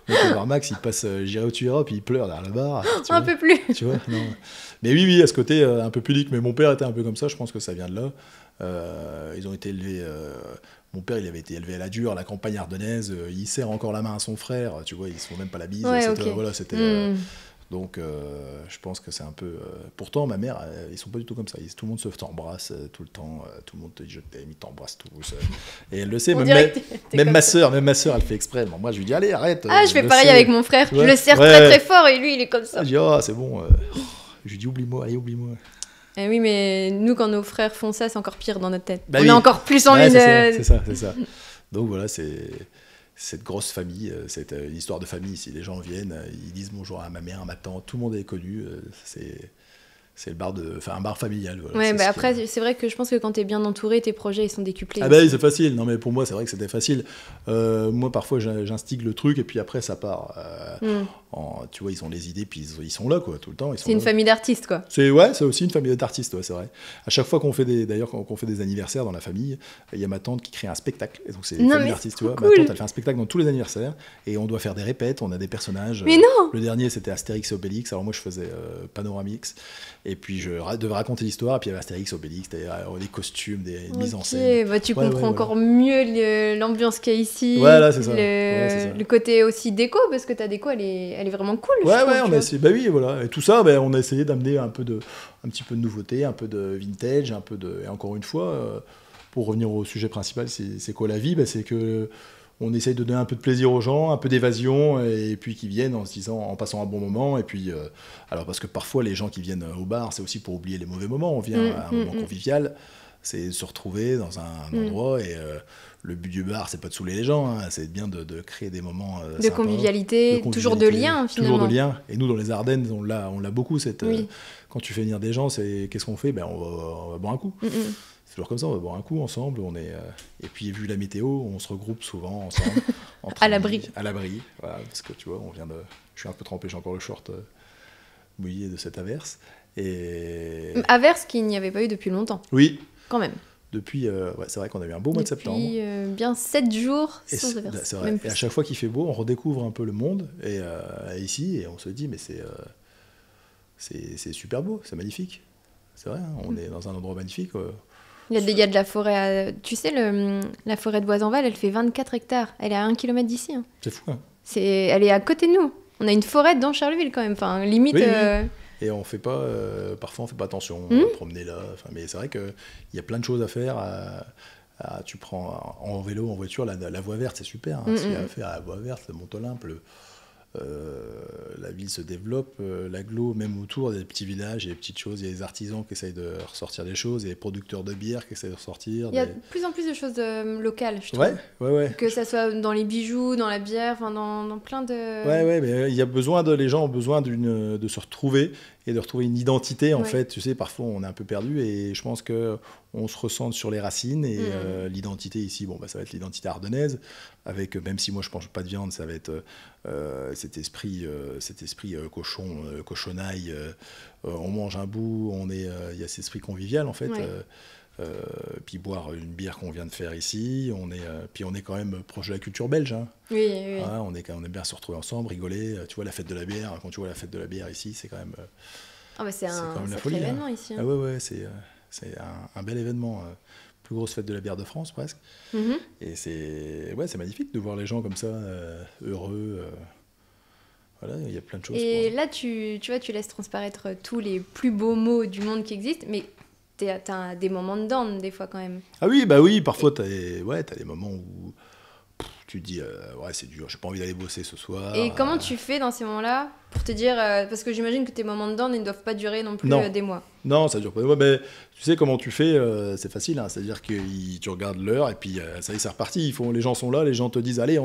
on va voir Max, il passe j'irai où tu iras, puis il pleure derrière le bar, un peu plus, tu vois, non. Mais oui, à ce côté un peu pudique, mais mon père était un peu comme ça, je pense que ça vient de là. Ils ont été élevés. Mon père, il avait été élevé à la dure, à la campagne ardennaise. Il serre encore la main à son frère. Tu vois, ils se font même pas la bise. Voilà, c'était. Donc, je pense que c'est un peu. Pourtant, ma mère, ils sont pas du tout comme ça. Tout le monde se t'embrasse tout le temps. Tout le monde te dit je t'aime, ils t'embrassent tous. Et elle le sait. Même ma sœur, elle fait exprès. Bon, moi, je lui dis allez, arrête. Je fais pareil avec mon frère. Je le serre très fort et lui, il est comme ça. Je dis c'est bon. Je lui dis oublie-moi, allez, oublie-moi. Eh oui, mais nous, quand nos frères font ça, c'est encore pire dans notre tête. Bah on a encore plus envie de... C'est ça. Donc voilà, c'est cette grosse famille, c'est une histoire de famille. Si les gens viennent, ils disent bonjour à ma mère, à ma tante, tout le monde est connu. C'est un bar familial. Voilà, ouais, après, c'est vrai que je pense que quand t'es bien entouré, tes projets, ils sont décuplés. Ah bah oui, c'est facile. Non, mais pour moi, c'est vrai que c'était facile. Moi, parfois, j'instigue le truc et puis après, ça part. Tu vois, ils ont les idées, puis ils sont là, quoi, tout le temps. C'est une famille d'artistes, quoi. C'est aussi une famille d'artistes, ouais, c'est vrai. À chaque fois qu'on fait des anniversaires dans la famille, il y a ma tante qui crée un spectacle. Et donc, c'est une famille d'artistes, tu vois. Cool. Ma tante, elle fait un spectacle dans tous les anniversaires et on doit faire des répètes, on a des personnages. Mais non. Le dernier, c'était Astérix et Obélix. Alors moi, je faisais Panoramix. Et puis, je devais raconter l'histoire. Et puis, il y avait Astérix, Obélix, des costumes, des mises en scène. Bah, tu comprends encore mieux l'ambiance qu'il y a ici. Voilà, c'est ça. Le côté aussi déco, parce que ta déco, elle est vraiment cool. On a essayé. Bah oui, voilà. Et tout ça, on a essayé d'amener un petit peu de nouveauté, un peu de vintage, et encore une fois, pour revenir au sujet principal, c'est quoi la vie ? C'est que on essaye de donner un peu de plaisir aux gens, un peu d'évasion, et puis qu'ils viennent en passant un bon moment. Et puis, alors parce que parfois les gens qui viennent au bar, c'est aussi pour oublier les mauvais moments. On vient à un moment convivial, c'est se retrouver dans un endroit et le but du bar, c'est pas de saouler les gens, hein, c'est bien de créer des moments de convivialité, toujours de lien finalement. Toujours de lien. Et nous, dans les Ardennes, on l'a beaucoup. Quand tu fais venir des gens, qu'est-ce qu'on fait ? On va boire un coup. C'est toujours comme ça, on va boire un coup ensemble. Et puis, vu la météo, on se regroupe souvent ensemble. À l'abri. À l'abri, voilà, parce que tu vois, je suis un peu trempé, j'ai encore le short mouillé de cette averse. Averse qu'il n'y avait pas eu depuis longtemps. Oui. Quand même. Depuis, c'est vrai qu'on a eu un beau mois de septembre. Depuis bien 7 jours sans averse. C'est vrai. Et à chaque fois qu'il fait beau, on redécouvre un peu le monde ici, et on se dit, mais c'est super beau, c'est magnifique. C'est vrai, hein, on est dans un endroit magnifique. Il y a de la forêt. Tu sais, la forêt de Boisenval, elle fait 24 hectares. Elle est à 1 km d'ici. Hein. C'est fou, hein. Elle est à côté de nous. On a une forêt dans Charleville quand même. Enfin, limite. Oui. Et on fait pas, parfois on fait pas attention, on va promener là. Mais c'est vrai qu'il y a plein de choses à faire. Tu prends en vélo, en voiture, la voie verte, c'est super. Hein, ce qu'il y a à faire à la voie verte, le Mont-Olympe, la ville se développe, l'agglo, même autour, il y a des petits villages, il y a des petites choses, il y a des artisans qui essayent de ressortir des choses, il y a des producteurs de bière qui essayent de ressortir. Il y a de plus en plus de choses locales, je trouve. Ouais. Que ça soit dans les bijoux, dans la bière, enfin dans plein de... Ouais, mais il y a les gens ont besoin de se retrouver et de retrouver une identité, en fait. Tu sais, parfois, on est un peu perdu et je pense qu'on on se recentre sur les racines et l'identité ici, bon, bah, ça va être l'identité ardennaise, avec, même si moi je ne mange pas de viande, ça va être cet esprit cochon, cochonaille, on mange un bout, il y a cet esprit convivial en fait. Puis boire une bière qu'on vient de faire ici, puis on est quand même proche de la culture belge. Hein. Oui. Voilà, on aime bien se retrouver ensemble, rigoler. Tu vois la fête de la bière, quand tu vois la fête de la bière ici, c'est quand même... c'est quand même la un folie, événement hein. ici. Hein. Ah ouais, c'est un bel événement. Plus grosse fête de la bière de France, presque. Et c'est magnifique de voir les gens comme ça, heureux. Voilà, il y a plein de choses. Et là, tu vois, tu laisses transparaître tous les plus beaux mots du monde qui existent, mais t'as des moments de down, des fois, quand même. Ah oui, bah oui, parfois, t'as des moments où tu te dis, c'est dur, j'ai pas envie d'aller bosser ce soir. Et comment tu fais dans ces moments-là pour te dire, parce que j'imagine que tes moments de down, ils ne doivent pas durer non plus des mois. Non, ça dure pas. Mais tu sais comment tu fais, c'est facile, hein, c'est-à-dire que tu regardes l'heure et puis ça y est, c'est reparti. Les gens sont là, les gens te disent, allez,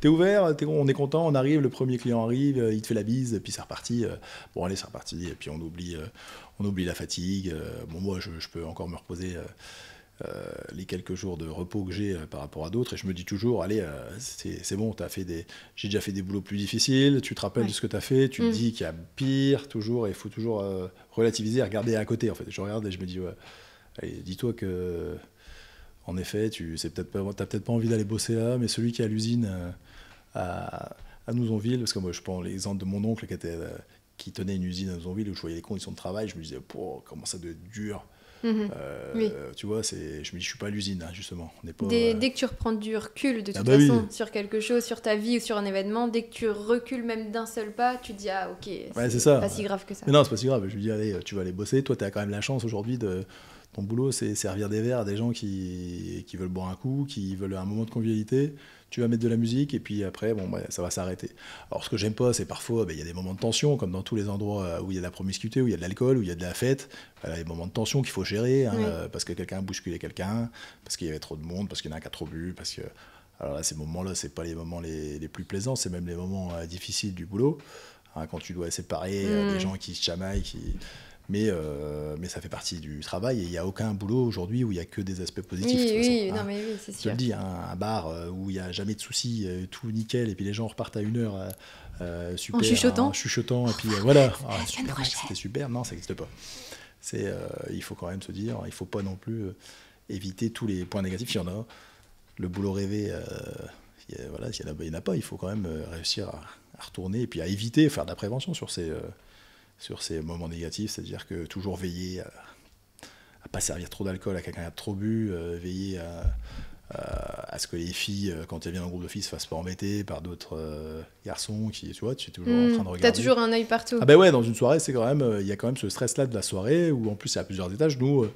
t'es ouvert, on est content, on arrive, le premier client arrive, il te fait la bise, et puis c'est reparti. Bon, allez, c'est reparti, et puis on oublie la fatigue. Bon, moi, je peux encore me reposer les quelques jours de repos que j'ai par rapport à d'autres, et je me dis toujours, allez, c'est bon, j'ai déjà fait des boulots plus difficiles, tu te rappelles de ce que tu as fait, tu te dis qu'il y a pire toujours, et il faut toujours relativiser et regarder à côté. En fait, je regarde et je me dis, allez, dis-toi que en effet, t'as peut-être pas envie d'aller bosser là, mais celui qui est à l'usine à Nouzonville, parce que moi je prends l'exemple de mon oncle qui tenait une usine à Nouzonville, où je voyais les conditions de travail, je me disais, comment ça doit être dur. Tu vois, je me dis, je suis pas à l'usine, hein, justement. On n'est pas, dès que tu reprends du recul, de toute façon, sur quelque chose, sur ta vie ou sur un événement, dès que tu recules même d'un seul pas, tu te dis, ah ok, c'est pas si grave que ça. Mais non, c'est pas si grave. Je me dis, allez, tu vas aller bosser. Toi, tu as quand même la chance aujourd'hui ton boulot, c'est servir des verres à des gens qui veulent boire un coup, qui veulent un moment de convivialité. Tu vas mettre de la musique et puis après, ça va s'arrêter. Alors, ce que j'aime pas, c'est parfois, il y a des moments de tension, comme dans tous les endroits où il y a de la promiscuité, où il y a de l'alcool, où il y a de la fête. Il y a des moments de tension qu'il faut gérer, parce que quelqu'un a bousculé quelqu'un, parce qu'il y avait trop de monde, parce qu'il y en a un qui a trop bu, parce que... Alors là, ces moments-là, c'est pas les moments les plus plaisants, c'est même les moments difficiles du boulot, hein, quand tu dois séparer des gens qui se chamaillent, Mais ça fait partie du travail, et il n'y a aucun boulot aujourd'hui où il n'y a que des aspects positifs. Non, mais oui, c'est sûr. Je te le dis, un bar où il n'y a jamais de soucis, tout nickel, et puis les gens repartent à 1h super, en chuchotant, et puis voilà, super, c'était super, non, ça n'existe pas. Il faut quand même se dire, il ne faut pas non plus éviter tous les points négatifs, il y en a. Le boulot rêvé, il n'y en a pas, il faut quand même réussir à retourner, et puis à éviter, faire de la prévention sur ces moments négatifs, c'est-à-dire que toujours veiller à pas servir trop d'alcool à quelqu'un qui a trop bu, veiller à ce que les filles, quand elles viennent en groupe de filles, se fassent pas embêter par d'autres garçons qui, tu vois, tu es toujours en train de regarder. T'as toujours un œil partout. Ah ben ouais, dans une soirée, c'est quand même, il y a quand même ce stress-là de la soirée, où en plus il y a plusieurs étages. Nous,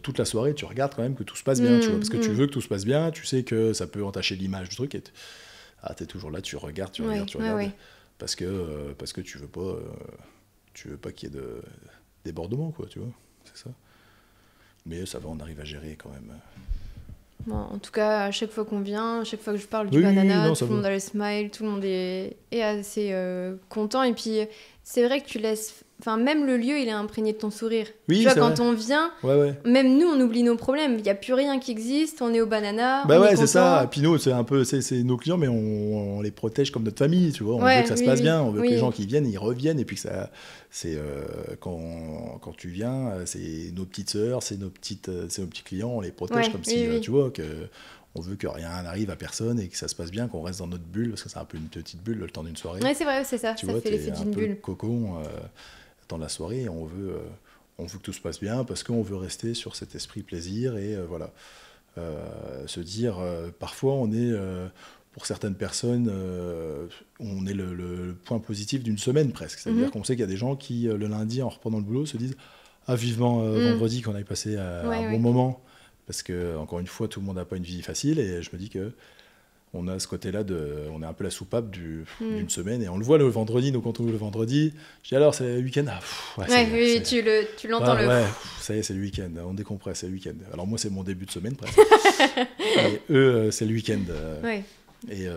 toute la soirée, tu regardes quand même que tout se passe bien, tu vois, parce que tu veux que tout se passe bien, tu sais que ça peut entacher l'image du truc, et t'es toujours là, tu regardes, parce que tu veux pas qu'il y ait de débordement, quoi, tu vois, c'est ça. Mais ça va, on arrive à gérer quand même. Bon, en tout cas, à chaque fois qu'on vient, à chaque fois que je parle du banana, tout le monde a le smile, tout le monde est assez content. Et puis, c'est vrai que tu laisses... Enfin, même le lieu, il est imprégné de ton sourire. Oui, tu vois, quand vrai. on vient, même nous, on oublie nos problèmes. Il n'y a plus rien qui existe, on est au banana, on est content. C'est ça. Et puis nous, c'est un peu... C'est nos clients, mais on les protège comme notre famille, tu vois. On veut que ça se passe bien, on veut que les gens qui viennent, ils reviennent. Et puis que ça... quand tu viens, c'est nos petites sœurs, c'est nos petits clients, on les protège comme si, tu vois, on veut que rien n'arrive à personne et que ça se passe bien, qu'on reste dans notre bulle, parce que c'est un peu une petite bulle le temps d'une soirée. Oui, c'est vrai, c'est ça. Ça fait l'effet d'une bulle. Cocon dans la soirée, et on veut que tout se passe bien, parce qu'on veut rester sur cet esprit plaisir, et voilà. Se dire, parfois on est... pour certaines personnes, on est le point positif d'une semaine presque. C'est-à-dire qu'on sait qu'il y a des gens qui, le lundi, en reprenant le boulot, se disent « Ah, vivement vendredi qu'on aille passer un bon moment ». Parce que, encore une fois, tout le monde n'a pas une vie facile, et je me dis qu'on a ce côté-là, on est un peu la soupape d'une semaine, et on le voit le vendredi. Donc quand on ouvre le vendredi, je dis alors, c'est le week-end. Tu l'entends ça y est, c'est le week-end. On décompresse, c'est le week-end. Alors moi, c'est mon début de semaine presque. Et eux, c'est le week-end. Et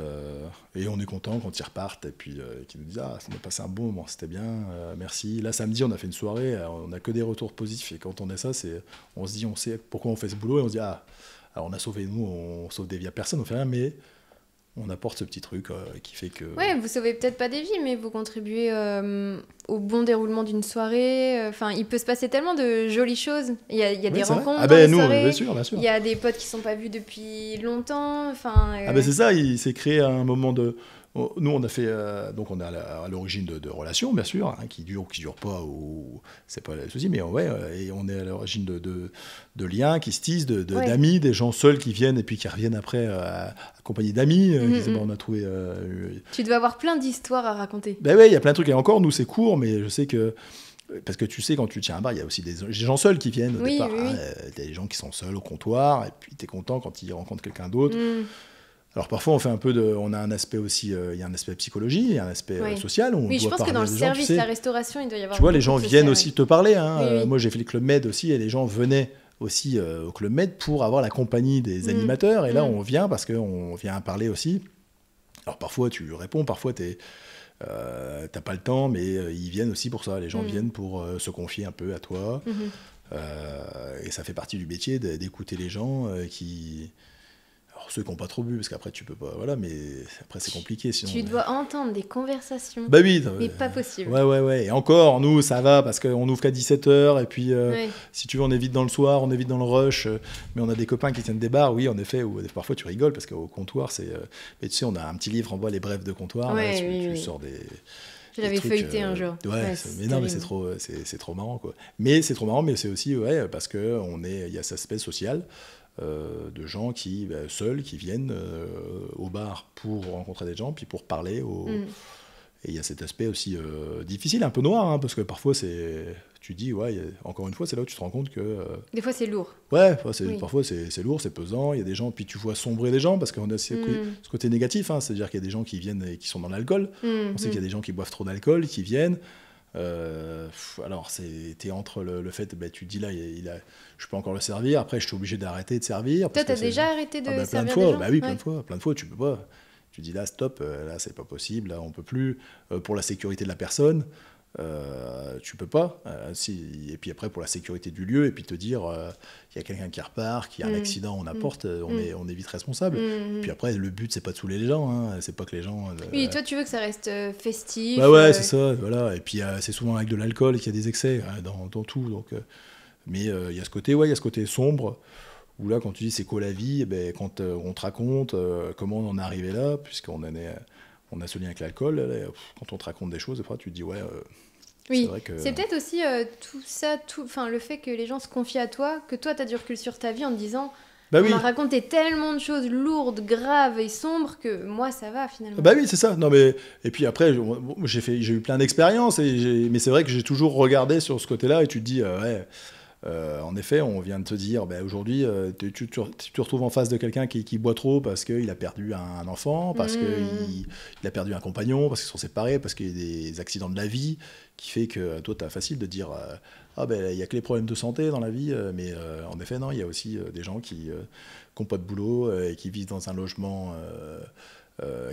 on est content quand ils repartent et puis qu'ils nous disent ça m'a passé un bon moment, c'était bien, merci. Là samedi on a fait une soirée, on n'a que des retours positifs et quand on est ça, on se dit on sait pourquoi on fait ce boulot et on se dit alors on a sauvé on sauve des vies à personne, on fait rien mais on apporte ce petit truc qui fait que... Ouais, vous sauvez peut-être pas des vies, mais vous contribuez au bon déroulement d'une soirée. Enfin, il peut se passer tellement de jolies choses. Il y a des rencontres dans les soirées. Bien sûr. Il y a des potes qui sont pas vus depuis longtemps. Enfin, c'est ça, il s'est créé un moment de... Nous, on a fait... donc, on est à l'origine de relations, bien sûr, hein, qui durent ou qui durent pas, ou c'est pas le souci, mais et on est à l'origine de liens qui se tissent, d'amis, des gens seuls qui viennent et puis qui reviennent après accompagnés d'amis. Qui disent, on a trouvé... Tu dois avoir plein d'histoires à raconter. Ben ouais, il y a plein de trucs. Et encore, nous, c'est court, mais je sais que... Parce que tu sais, quand tu tiens un bar, il y a aussi des gens seuls qui viennent au départ. Oui. T'as des gens qui sont seuls au comptoir, et puis t'es content quand ils rencontrent quelqu'un d'autre. Alors parfois on fait un peu on a un aspect aussi, il y a un aspect psychologie, il y a un aspect social. Oui, je pense que dans le service, la restauration, il doit y avoir. Tu vois, les gens viennent aussi te parler. Hein. Moi j'ai fait le Club Med aussi et les gens venaient aussi au Club Med pour avoir la compagnie des animateurs. Et là on vient parce qu'on vient parler aussi. Alors parfois tu réponds, parfois t'as pas le temps, mais ils viennent aussi pour ça. Les gens viennent pour se confier un peu à toi. Et ça fait partie du métier d'écouter les gens qui... Alors ceux qui n'ont pas trop bu, parce qu'après tu peux pas... Voilà, mais après c'est compliqué sinon... Tu dois entendre des conversations. Bah oui. Mais pas possible. Ouais. Et encore, nous, ça va, parce qu'on ouvre qu'à 17h, et puis si tu veux, on est vite dans le soir, on est vite dans le rush, mais on a des copains qui tiennent des bars, oui, en effet, où parfois tu rigoles, parce qu'au comptoir, c'est... mais tu sais, on a un petit livre, on voit les brèves de comptoir, là, tu sors des... Je l'avais feuilleté un jour. Mais c'est trop marrant, quoi. Mais c'est trop marrant, mais c'est aussi, parce qu'il y a cet aspect social de gens seuls, qui viennent au bar pour rencontrer des gens, puis pour parler. Et il y a cet aspect aussi difficile, un peu noir, hein, parce que parfois, tu dis, encore une fois, c'est là où tu te rends compte que... Des fois, c'est lourd. Parfois, c'est lourd, c'est pesant. Il y a des gens, puis tu vois sombrer des gens, parce qu'on a ce côté négatif, hein, c'est-à-dire qu'il y a des gens qui viennent et qui sont dans l'alcool. On sait qu'il y a des gens qui boivent trop d'alcool, qui viennent. Alors, t'es entre le fait, tu te dis là, je peux encore le servir, après je suis obligé d'arrêter de servir. Toi, t'as déjà arrêté de servir des gens ? Bah oui, plein de fois, tu peux pas. Tu dis là, stop, là, c'est pas possible, là, on peut plus. Pour la sécurité de la personne, tu peux pas. Et puis après, pour la sécurité du lieu, et puis te dire, il y a quelqu'un qui repart, qu'il y a un accident, on apporte, on est vite responsable. Puis après, le but, c'est pas de saouler les gens, hein, c'est pas que les gens... Oui, toi, tu veux que ça reste festif. Bah ouais, c'est ça, voilà. Et puis c'est souvent avec de l'alcool qu'il y a des excès dans tout. Donc, mais il y a ce côté sombre, où là, quand tu dis c'est quoi la vie, quand on te raconte comment on en est arrivé là, puisqu'on a ce lien avec l'alcool, là, quand on te raconte des choses, après, tu te dis, oui, c'est vrai que... c'est peut-être aussi tout ça, le fait que les gens se confient à toi, que toi, tu as du recul sur ta vie en te disant... on m'a raconté tellement de choses lourdes, graves et sombres que moi, ça va finalement. Bah oui, c'est ça. Non, mais... Et puis après, j'ai eu plein d'expériences, mais c'est vrai que j'ai toujours regardé sur ce côté-là et tu te dis, en effet, on vient de te dire, aujourd'hui, tu te retrouves en face de quelqu'un qui boit trop parce qu'il a perdu un enfant, parce qu'il a perdu un compagnon, parce qu'ils sont séparés, parce qu'il y a des accidents de la vie, qui fait que toi, t'as facile de dire il n'y a que les problèmes de santé dans la vie, mais en effet, non, il y a aussi des gens qui n'ont pas de boulot et qui vivent dans un logement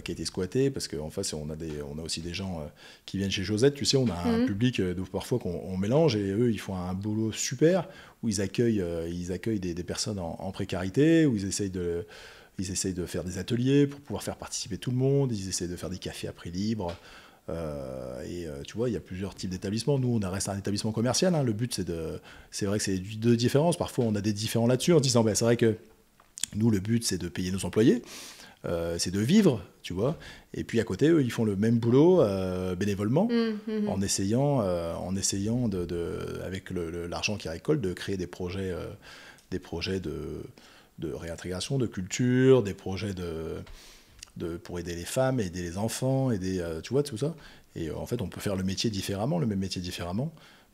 qui a été squatté, parce qu'en face, on a aussi des gens qui viennent chez Josette, tu sais, on a un public parfois qu'on mélange, et eux, ils font un boulot super, où ils accueillent des personnes en précarité, où ils essayent de faire des ateliers pour pouvoir faire participer tout le monde, ils essayent de faire des cafés à prix libre. Tu vois, il y a plusieurs types d'établissements. Nous, on reste un établissement commercial. Hein. Le but, c'est vrai que c'est deux différences. Parfois, on a des différends là-dessus en disant, c'est vrai que nous, le but, c'est de payer nos employés, c'est de vivre, tu vois. Et puis à côté, eux, ils font le même boulot bénévolement, en essayant avec l'argent qu'ils récoltent, de créer des projets de réintégration, de culture, des projets pour aider les femmes, aider les enfants, tu vois, tout ça. Et en fait, on peut faire le même métier différemment,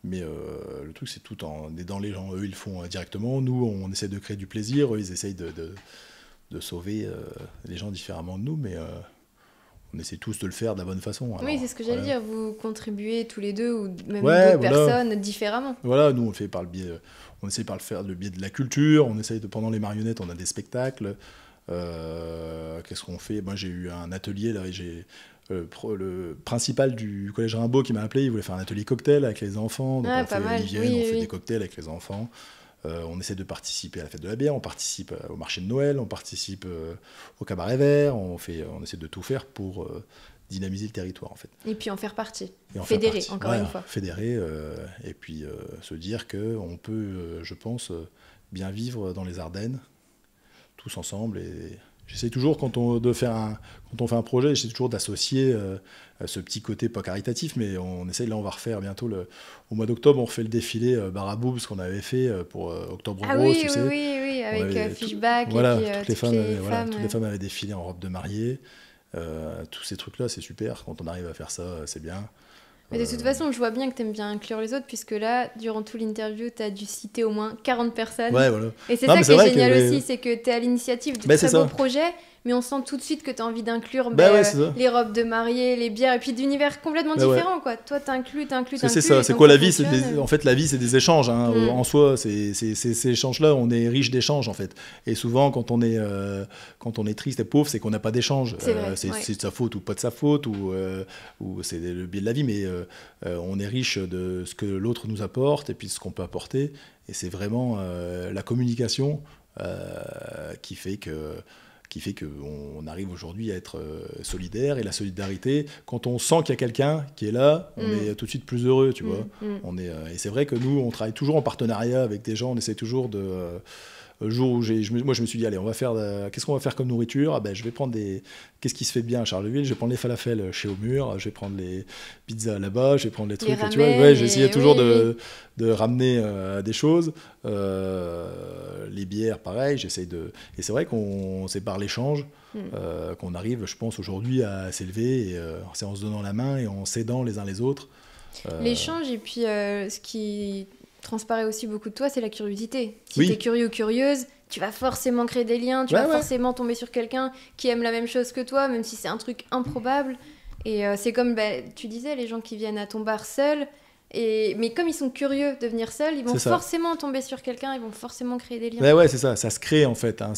mais le truc, c'est tout en aidant les gens. Eux, ils le font directement. Nous, on essaie de créer du plaisir. Eux, ils essayent de sauver les gens différemment de nous, mais on essaie tous de le faire de la bonne façon. Alors, oui, c'est ce que j'allais dire. Vous contribuez tous les deux, ou même d'autres personnes différemment. Voilà, nous, on essaie par le biais de la culture. Pendant les marionnettes, on a des spectacles. qu'est-ce qu'on fait? Moi, j'ai eu un atelier, là, le principal du collège Rimbaud qui m'a appelé, il voulait faire un atelier cocktail avec les enfants. Donc on fait on fait des cocktails avec les enfants. On essaie de participer à la fête de la bière, on participe au marché de Noël, on participe au cabaret vert, on essaie de tout faire pour dynamiser le territoire en fait. Et puis en faire partie, fédérer encore une fois. Fédérer et puis se dire qu'on peut, je pense, bien vivre dans les Ardennes, tous ensemble. Et j'essaie toujours, quand on fait un projet, j'essaie toujours d'associer ce petit côté pas caritatif, mais on essaye, là on va refaire bientôt, au mois d'octobre, on refait le défilé Barabou, ce qu'on avait fait pour Octobre Rose, tu sais. Oui, avec Fishback, voilà, et puis toutes les femmes avaient défilé en robe de mariée. Tous ces trucs-là, c'est super. Quand on arrive à faire ça, c'est bien. Mais de toute façon, je vois bien que tu aimes bien inclure les autres, puisque là, durant tout l'interview, tu as dû citer au moins 40 personnes. Ouais, voilà. Et c'est ça qui est génial aussi, c'est que tu es à l'initiative de très beaux projets, mais on sent tout de suite que tu as envie d'inclure les robes de mariée, les bières, et puis d'univers complètement différents, quoi. Toi, t'inclus. C'est ça, c'est quoi la vie? En fait, la vie, c'est des échanges. Hein. En soi, ces échanges-là, on est riche d'échanges, en fait. Et souvent, quand on est triste et pauvre, c'est qu'on n'a pas d'échange. C'est de sa faute ou pas de sa faute, ou c'est le biais de la vie, mais on est riche de ce que l'autre nous apporte et puis ce qu'on peut apporter. Et c'est vraiment la communication qui fait qu'on arrive aujourd'hui à être solidaire. Et la solidarité, quand on sent qu'il y a quelqu'un qui est là, on est tout de suite plus heureux, tu vois. Et c'est vrai que nous, on travaille toujours en partenariat avec des gens, on essaie toujours de... Le jour où moi je me suis dit, allez, qu'est-ce qu'on va faire comme nourriture? Je vais prendre qu'est-ce qui se fait bien à Charleville? Je vais prendre les falafels chez Aumur, je vais prendre les pizzas là-bas, je vais prendre les trucs, tu vois. J'ai essayé toujours de ramener des choses. Les bières, pareil, et c'est vrai c'est par l'échange qu'on arrive, je pense, aujourd'hui à s'élever, c'est en se donnant la main et en s'aidant les uns les autres. L'échange, et puis ce qui transparaît aussi beaucoup de toi, c'est la curiosité. Si t'es curieux ou curieuse, tu vas forcément créer des liens, tu vas forcément tomber sur quelqu'un qui aime la même chose que toi, même si c'est un truc improbable. Et c'est comme tu disais, les gens qui viennent à ton bar seuls, mais comme ils sont curieux de venir seuls, ils vont forcément tomber sur quelqu'un, ils vont forcément créer des liens. Ouais, c'est ça se crée en fait. Hein.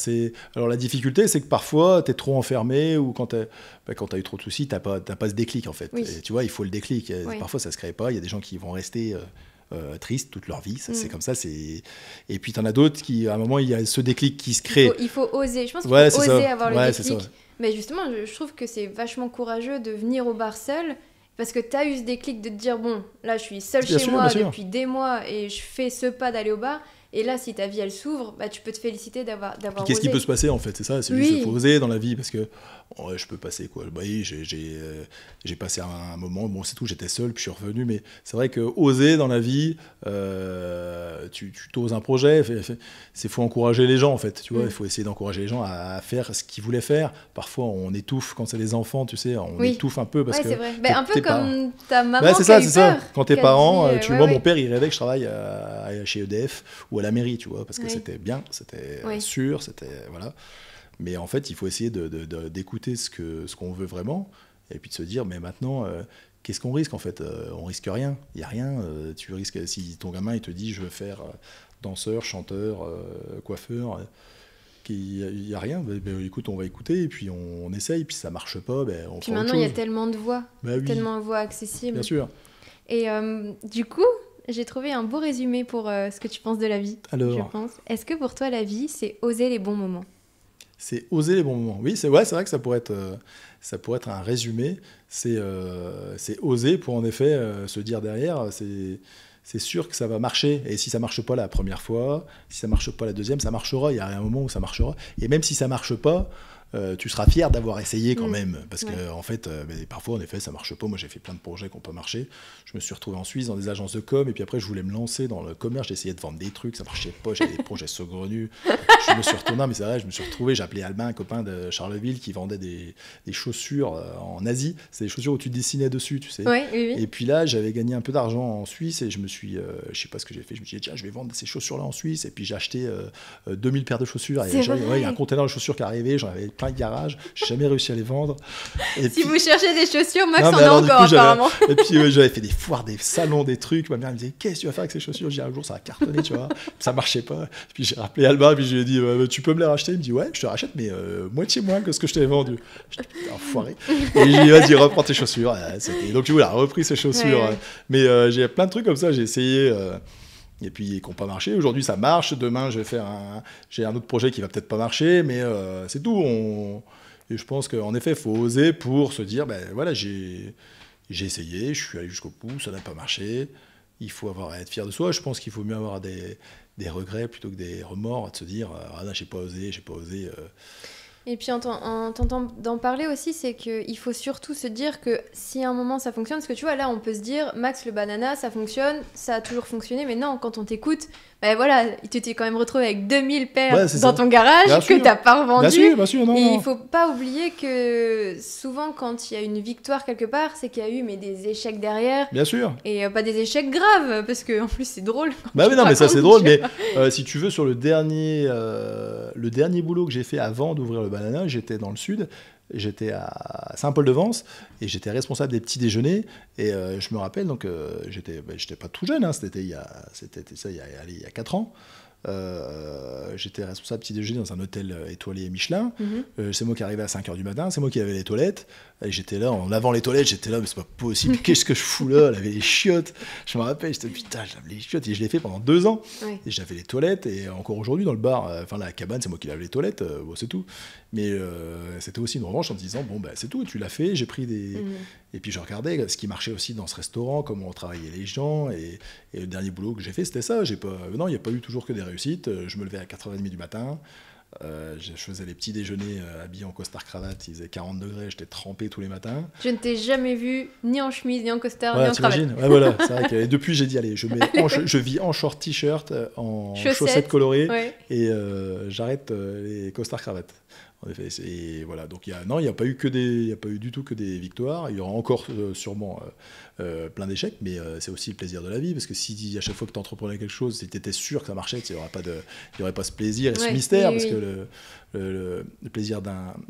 Alors la difficulté, c'est que parfois, t'es trop enfermé, ou quand t'as eu trop de soucis, t'as pas ce déclic en fait. Oui. Et, tu vois, il faut le déclic. Parfois, ça se crée pas. Il y a des gens qui vont rester... tristes toute leur vie, c'est comme ça. Et puis t'en as d'autres qui, à un moment, il y a ce déclic qui se crée. Il faut oser. Je pense qu'il faut oser avoir le déclic. Mais justement, je trouve que c'est vachement courageux de venir au bar seul, parce que t'as eu ce déclic de te dire, bon, là je suis seule chez moi depuis des mois et je fais ce pas d'aller au bar. Et là, si ta vie, elle s'ouvre, tu peux te féliciter d'avoir osé. Qu'est-ce qui peut se passer, en fait? C'est ça, c'est juste qu'il faut oser dans la vie, parce que je peux passer, quoi. Oui, j'ai passé un moment, bon, c'est tout, j'étais seul, puis je suis revenu, mais c'est vrai que oser dans la vie, tu t'oses un projet, il faut encourager les gens, en fait, tu vois, il faut essayer d'encourager les gens à faire ce qu'ils voulaient faire. Parfois, on étouffe, quand c'est les enfants, tu sais, on étouffe un peu, parce que... c'est vrai. Un peu comme ta maman qui a eu peur. Quand tes parents, moi, mon père, il rêvait que je travaille chez EDF, ou à la mairie, tu vois, parce que c'était bien, c'était sûr, c'était... Voilà. Mais en fait, il faut essayer d'écouter ce qu'on veut vraiment, et puis de se dire, mais maintenant, qu'est-ce qu'on risque en fait? On risque rien, il n'y a rien. Tu risques, si ton gamin il te dit, je veux faire danseur, chanteur, coiffeur, il n'y a rien, écoute, on va écouter, et puis on essaye, puis si ça ne marche pas, on puis fera autre chose. Maintenant, il y a tellement de voix, tellement de voix accessibles. Bien sûr. Et du coup, j'ai trouvé un beau résumé pour ce que tu penses de la vie. Alors, je pense. Est-ce que pour toi, la vie, c'est oser les bons moments? C'est oser les bons moments. Oui, c'est vrai que ça pourrait être un résumé. C'est oser pour en effet se dire derrière, c'est sûr que ça va marcher. Et si ça marche pas la première fois, si ça marche pas la deuxième, ça marchera. Il y a un moment où ça marchera. Et même si ça marche pas, tu seras fier d'avoir essayé quand même, parce que en fait, parfois en effet ça marche pas. Moi j'ai fait plein de projets qui n'ont pas marché. Je me suis retrouvé en Suisse dans des agences de com, et puis après je voulais me lancer dans le commerce, j'essayais de vendre des trucs, ça marchait pas, j'avais des projets saugrenus. Je me suis retourné, mais c'est vrai, je me suis retrouvé, j'ai appelé Albin, un copain de Charleville qui vendait des chaussures en Asie. C'est des chaussures où tu dessinais dessus, tu sais. Oui. Et puis là j'avais gagné un peu d'argent en Suisse, et je me suis, je sais pas ce que j'ai fait, je me suis dit tiens, je vais vendre ces chaussures là en Suisse, et puis j'ai acheté 2000 paires de chaussures, et il y a un container de chaussures qui arrivait, j'en avais plein de garages. J'ai jamais réussi à les vendre. Et si vous cherchez des chaussures, Max en a alors, encore apparemment. Et puis j'avais fait des foires, des salons, des trucs. Ma mère me disait qu'est-ce que tu vas faire avec ces chaussures? Je dis un jour ça va cartonner, tu vois. Ça marchait pas. Puis j'ai rappelé Alba, puis je lui ai dit tu peux me les racheter? Il me dit ouais, je te rachète, mais moitié moins que ce que je t'avais vendu. Je dis putain, enfoiré. Et je lui ai dit vas-y, reprends tes chaussures. Donc il a repris ses chaussures. Ouais. Mais j'ai plein de trucs comme ça, j'ai essayé. Et puis qui n'ont pas marché. Aujourd'hui, ça marche. Demain, j'ai un autre projet qui va peut-être pas marcher, mais c'est tout. Et je pense qu'en effet, il faut oser pour se dire, ben voilà, j'ai essayé, je suis allé jusqu'au bout, ça n'a pas marché. Il faut être fier de soi. Je pense qu'il faut mieux avoir des regrets plutôt que des remords, de se dire, ah non, j'ai pas osé. Et puis en t'entendant d'en parler aussi, c'est qu'il faut surtout se dire que si à un moment ça fonctionne, parce que tu vois, là on peut se dire, Max le banana, ça fonctionne, ça a toujours fonctionné, mais non, quand on t'écoute, ben voilà, tu t'es quand même retrouvé avec 2000 paires dans ton garage que t'as pas revendu. Bien sûr, non. Et il faut pas oublier que souvent quand il y a une victoire quelque part, c'est qu'il y a eu des échecs derrière. Bien sûr. Et pas des échecs graves, parce que en plus c'est drôle. Bah oui, non, mais ça c'est drôle, mais si tu veux, sur le dernier boulot que j'ai fait avant d'ouvrir le banana, j'étais dans le sud, j'étais à Saint-Paul-de-Vence et j'étais responsable des petits déjeuners et je me rappelle, donc j'étais pas tout jeune, hein, c'était il y a 4 ans. J'étais responsable petit déjeuner dans un hôtel étoilé Michelin. C'est moi qui arrivais à 5h du matin, c'est moi qui avais les toilettes. Et j'étais là, en lavant les toilettes, j'étais là, mais c'est pas possible, qu'est-ce que je fous là? Elle avait les chiottes. Je me rappelle, j'étais putain, j'avais les chiottes. Et je l'ai fait pendant 2 ans. Ouais. Et j'avais les toilettes. Et encore aujourd'hui, dans le bar, la cabane, c'est moi qui lave les toilettes, bon, c'est tout. Mais c'était aussi une revanche en me disant, bon, c'est tout, tu l'as fait, j'ai pris des. Et puis je regardais ce qui marchait aussi dans ce restaurant, comment on travaillait les gens. Et le dernier boulot que j'ai fait, c'était ça. Non, il n'y a pas eu toujours que des réussites. Je me levais à 4h30 du matin. Je faisais les petits déjeuners habillé en costard-cravate, il faisait 40 degrés, j'étais trempé tous les matins. Je ne t'ai jamais vu ni en chemise, ni en costard, ni en cravate. Ouais, voilà, c'est vrai que depuis j'ai dit, allez, je vis en short t-shirt, en chaussettes colorées, et j'arrête les costards-cravates. En effet, et voilà, donc il n'y a pas eu du tout que des victoires. Il y aura encore sûrement plein d'échecs, mais c'est aussi le plaisir de la vie, parce que si à chaque fois que tu entreprenais quelque chose, si tu étais sûr que ça marchait, il n'y aurait pas ce plaisir et ce mystère, parce que le plaisir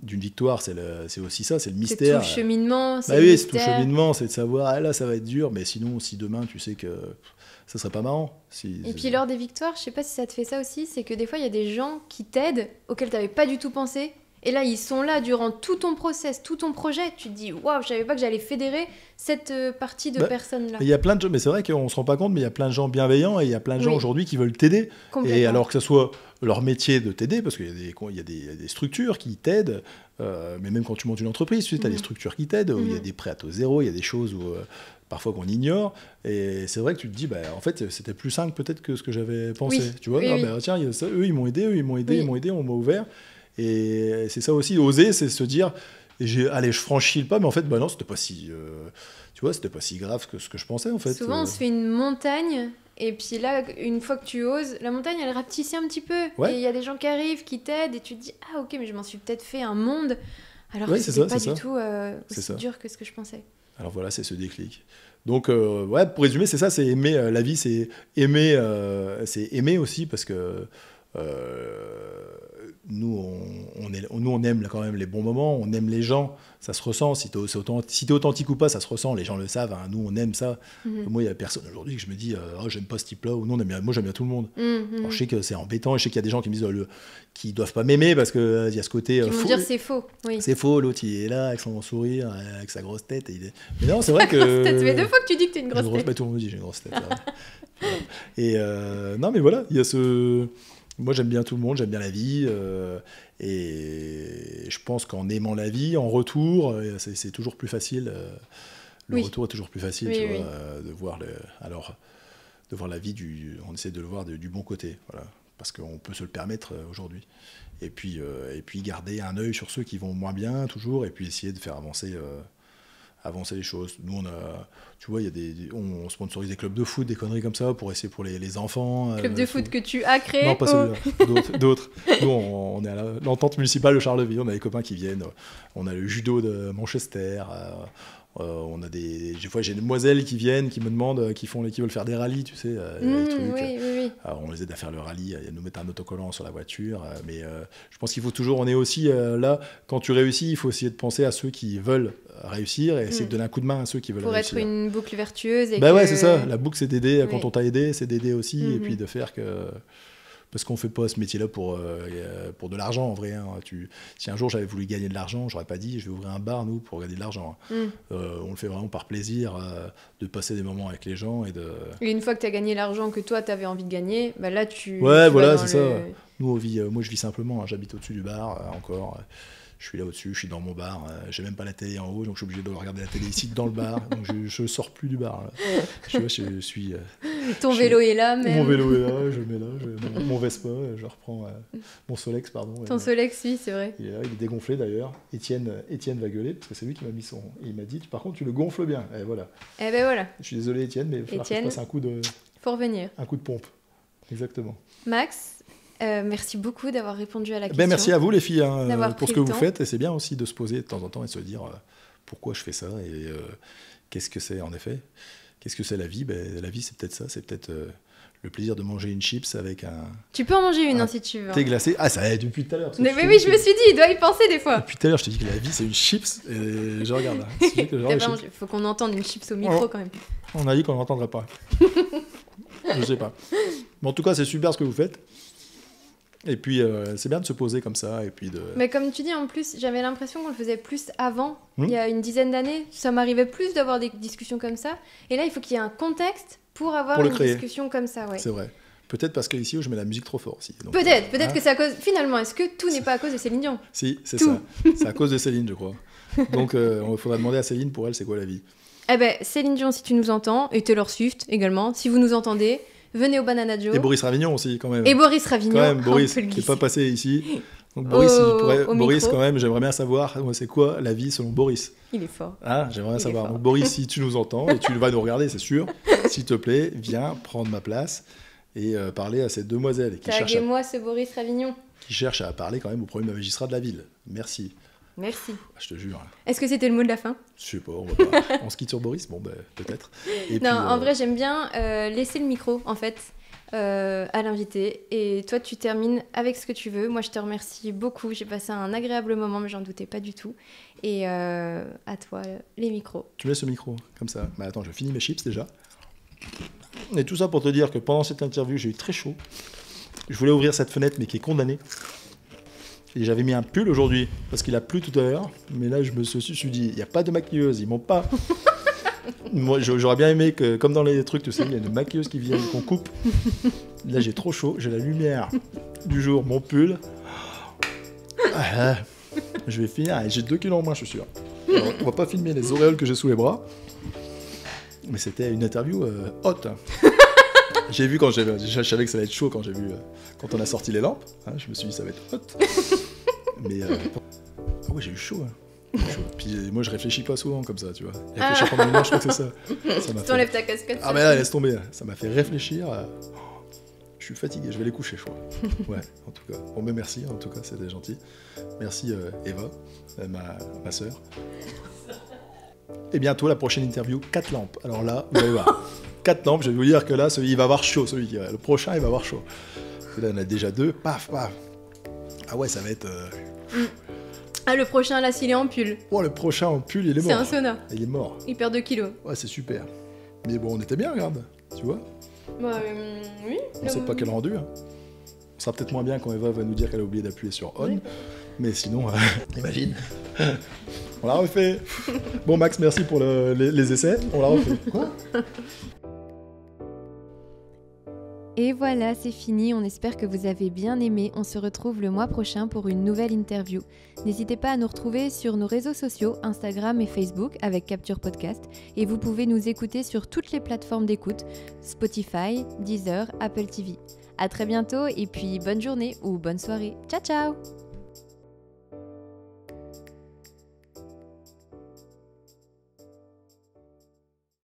d'une victoire, c'est aussi ça, c'est le mystère. C'est tout le cheminement, c'est le mystère. C'est tout le cheminement, c'est de savoir, là ça va être dur, mais sinon, si demain tu sais que ça serait pas marrant. Et puis lors des victoires, je sais pas si ça te fait ça aussi, c'est que des fois il y a des gens qui t'aident, auxquels tu n'avais pas du tout pensé. Et là, ils sont là durant tout ton process, tout ton projet. Tu te dis, waouh, je savais pas que j'allais fédérer cette partie de personnes-là. Il y a plein de gens, mais c'est vrai qu'on se rend pas compte, mais il y a plein de gens bienveillants et il y a plein de gens aujourd'hui qui veulent t'aider. Et alors que ce soit leur métier de t'aider, parce qu'il y a des structures qui t'aident, mais même quand tu montes une entreprise, tu as des structures qui t'aident, où il y a des prêts à taux zéro, il y a des choses où, parfois qu'on ignore. Et c'est vrai que tu te dis, en fait, c'était plus simple peut-être que ce que j'avais pensé. Tu vois, tiens, eux, ils m'ont aidé, on m'a ouvert. Et c'est ça aussi, oser, c'est se dire, allez, je franchis le pas, mais en fait, non, c'était pas si, c'était pas si grave que ce que je pensais, en fait. Souvent, on se fait une montagne, et puis là, une fois que tu oses, la montagne, elle rapetissait un petit peu. Ouais. Et il y a des gens qui arrivent, qui t'aident, et tu te dis, ah ok, mais je m'en suis peut-être fait un monde, alors que c'était pas du tout aussi dur que ce que je pensais. Alors voilà, c'est ce déclic. Donc, pour résumer, c'est ça, c'est aimer la vie, c'est aimer aussi, parce que nous, on aime quand même les bons moments, on aime les gens, ça se ressent. Si t'es authentique ou pas, ça se ressent, les gens le savent, hein, nous on aime ça. Moi, il n'y a personne aujourd'hui que je me dis j'aime pas ce type-là, ou non, moi j'aime bien tout le monde. Alors, je sais que c'est embêtant, je sais qu'il y a des gens qui me disent qui doivent pas m'aimer parce qu'il y a ce côté. Ils vont dire c'est faux. Oui. C'est faux, l'autre il est là avec son sourire, avec sa grosse tête. Mais non, c'est vrai que. Ça fait 2 fois que tu dis que t'es une grosse tête. Tout le monde dit j'ai une grosse tête. Et non, mais voilà, il y a ce. Moi, j'aime bien tout le monde, j'aime bien la vie, et je pense qu'en aimant la vie, en retour, c'est toujours plus facile. Le retour est toujours plus facile, de voir la vie on essaie de le voir du bon côté, voilà, parce qu'on peut se le permettre aujourd'hui. Et puis garder un œil sur ceux qui vont moins bien toujours, et puis essayer de faire avancer les choses. Nous, tu vois, on sponsorise des clubs de foot, des conneries comme ça, pour essayer pour les enfants. Club de foot que tu as créé? Non, pas celui-là, d'autres. Nous, on est à l'entente municipale de Charleville, on a des copains qui viennent, on a le judo de Manchester, On a des fois, j'ai des demoiselles qui viennent, qui me demandent, qui veulent faire des rallyes, tu sais, des trucs. Oui. Alors, on les aide à faire le rallye, elles nous mettent un autocollant sur la voiture. Mais je pense qu'il faut toujours, on est aussi là, quand tu réussis, il faut essayer de penser à ceux qui veulent réussir et essayer de donner un coup de main à ceux qui veulent réussir. Pour être une boucle vertueuse. Ouais, c'est ça. La boucle, c'est d'aider. Quand on t'a aidé, c'est d'aider aussi. Et puis de faire que... Parce qu'on ne fait pas ce métier-là pour de l'argent, en vrai. Hein. Si un jour j'avais voulu gagner de l'argent, j'aurais pas dit je vais ouvrir un bar, nous, pour gagner de l'argent. On le fait vraiment par plaisir, de passer des moments avec les gens. Et une fois que tu as gagné l'argent que toi, tu avais envie de gagner, bah là, tu voilà, c'est ça. Nous, moi, je vis simplement. Hein. J'habite au-dessus du bar, encore. Je suis là au-dessus, je suis dans mon bar. J'ai même pas la télé en haut, donc je suis obligé de regarder la télé ici, dans le bar. Donc je sors plus du bar. Là. Je suis... Ton vélo est là, même. Mon vélo est là, je mets là. Mon Vespa, je reprends mon Solex, pardon. Ton Solex, oui, c'est vrai. Il est là, il est dégonflé d'ailleurs. Étienne va gueuler, parce que c'est lui qui m'a mis son... Et il m'a dit, par contre, tu le gonfles bien. Et voilà. Eh ben voilà. Je suis désolé, Étienne, mais il va falloir que je passe un coup de... Faut revenir. Un coup de pompe. Exactement. Max, merci beaucoup d'avoir répondu à la question. Merci à vous les filles pour ce que vous temps. faites, et c'est bien aussi de se poser de temps en temps et de se dire pourquoi je fais ça et qu'est-ce que c'est en effet, qu'est-ce que c'est la vie. La vie c'est peut-être ça, c'est peut-être le plaisir de manger une chips avec un... Tu peux en manger une si tu veux. Thé glacé. Ah ça depuis tout à l'heure. Mais oui, je me suis dit, il doit y penser des fois. Depuis tout à l'heure je te dis que la vie c'est une chips et je regarde. Il faut qu'on entende une chips au micro quand même. On a dit qu'on n'entendrait pas. Je sais pas. Mais en tout cas c'est super ce que vous faites. Et puis, c'est bien de se poser comme ça. Et puis Mais comme tu dis, en plus, j'avais l'impression qu'on le faisait plus avant. Il y a une dizaine d'années, ça m'arrivait plus d'avoir des discussions comme ça. Et là, il faut qu'il y ait un contexte pour avoir une discussion comme ça. Ouais. C'est vrai. Peut-être parce qu'ici, je mets la musique trop fort aussi. Donc, peut-être que c'est à cause... Finalement, est-ce que tout n'est pas à cause de Céline Dion ? Si, c'est ça. C'est à cause de Céline, je crois. Donc, il faudra demander à Céline, pour elle, c'est quoi la vie ? Eh ben, Céline Dion, si tu nous entends, et Taylor Swift également, si vous nous entendez... Venez au Banana Joe. Et Boris Ravignon aussi, quand même. Et Boris Ravignon. Quand même, Boris, qui n'est pas passé ici. Donc Boris, quand même, j'aimerais bien savoir, c'est quoi la vie selon Boris. Il est fort. Ah, j'aimerais bien savoir. Donc Boris, si tu nous entends, et tu vas nous regarder, c'est sûr, s'il te plaît, viens prendre ma place et parler à cette demoiselle. Taguez-moi ce Boris Ravignon. Qui cherche à parler quand même au premier magistrat de la ville. Merci. Merci. Je te jure. Est-ce que c'était le mot de la fin ? Je sais pas, on se quitte sur Boris ? Bon, peut-être. Et non, en vrai, j'aime bien laisser le micro, en fait, à l'invité. Et toi, tu termines avec ce que tu veux. Moi, je te remercie beaucoup. J'ai passé un agréable moment, mais j'en doutais pas du tout. Et à toi, les micros. Tu me laisses le micro, comme ça. Mais attends, je finis mes chips déjà. Et tout ça pour te dire que pendant cette interview, j'ai eu très chaud. Je voulais ouvrir cette fenêtre, mais qui est condamnée. Et j'avais mis un pull aujourd'hui, parce qu'il a plu tout à l'heure. Mais là, je me suis dit, il n'y a pas de maquilleuse, ils m'ont pas... Moi, j'aurais bien aimé que, comme dans les trucs, tu sais, il y a une maquilleuse qui vient, qu'on coupe. Là, j'ai trop chaud, j'ai la lumière du jour, mon pull. Je vais finir, et j'ai 2 kilos en moins, je suis sûr. Alors, on va pas filmer les auréoles que j'ai sous les bras. Mais c'était une interview haute. J'ai vu je savais que ça allait être chaud quand on a sorti les lampes. Hein, je me suis dit, ça va être haute. Mais ah ouais, j'ai eu chaud. Puis moi, je réfléchis pas souvent comme ça, tu vois. Réfléchir pendant une heure, je crois que c'est ça. Tu t'enlèves ta casquette. Ah mais là, laisse tomber. Ça m'a fait réfléchir. Je suis fatigué, je vais les coucher, je crois. Ouais, en tout cas. Bon, mais merci, en tout cas, c'était gentil. Merci Eva, ma sœur. Et bientôt, la prochaine interview, 4 lampes. Alors là, vous allez voir. 4 lampes, je vais vous dire que là, il va avoir chaud, le prochain, il va avoir chaud. Là, on a déjà 2, paf. Ah ouais, ça va être... Ah, le prochain, là, s'il est en pull. Oh, le prochain en pull, il est mort. C'est un sauna. Il est mort. Il perd 2 kilos. Ouais, c'est super. Mais bon, on était bien, regarde. Tu vois ? Bah, oui. On sait pas quel rendu. Hein. On sera peut-être moins bien quand Eva va nous dire qu'elle a oublié d'appuyer sur on. Oui. Mais sinon, imagine. On l'a refait. Bon, Max, merci pour les essais. On l'a refait. Quoi ? Et voilà, c'est fini. On espère que vous avez bien aimé. On se retrouve le mois prochain pour une nouvelle interview. N'hésitez pas à nous retrouver sur nos réseaux sociaux, Instagram et Facebook avec Capture Podcast. Et vous pouvez nous écouter sur toutes les plateformes d'écoute, Spotify, Deezer, Apple TV. À très bientôt et puis bonne journée ou bonne soirée. Ciao, ciao!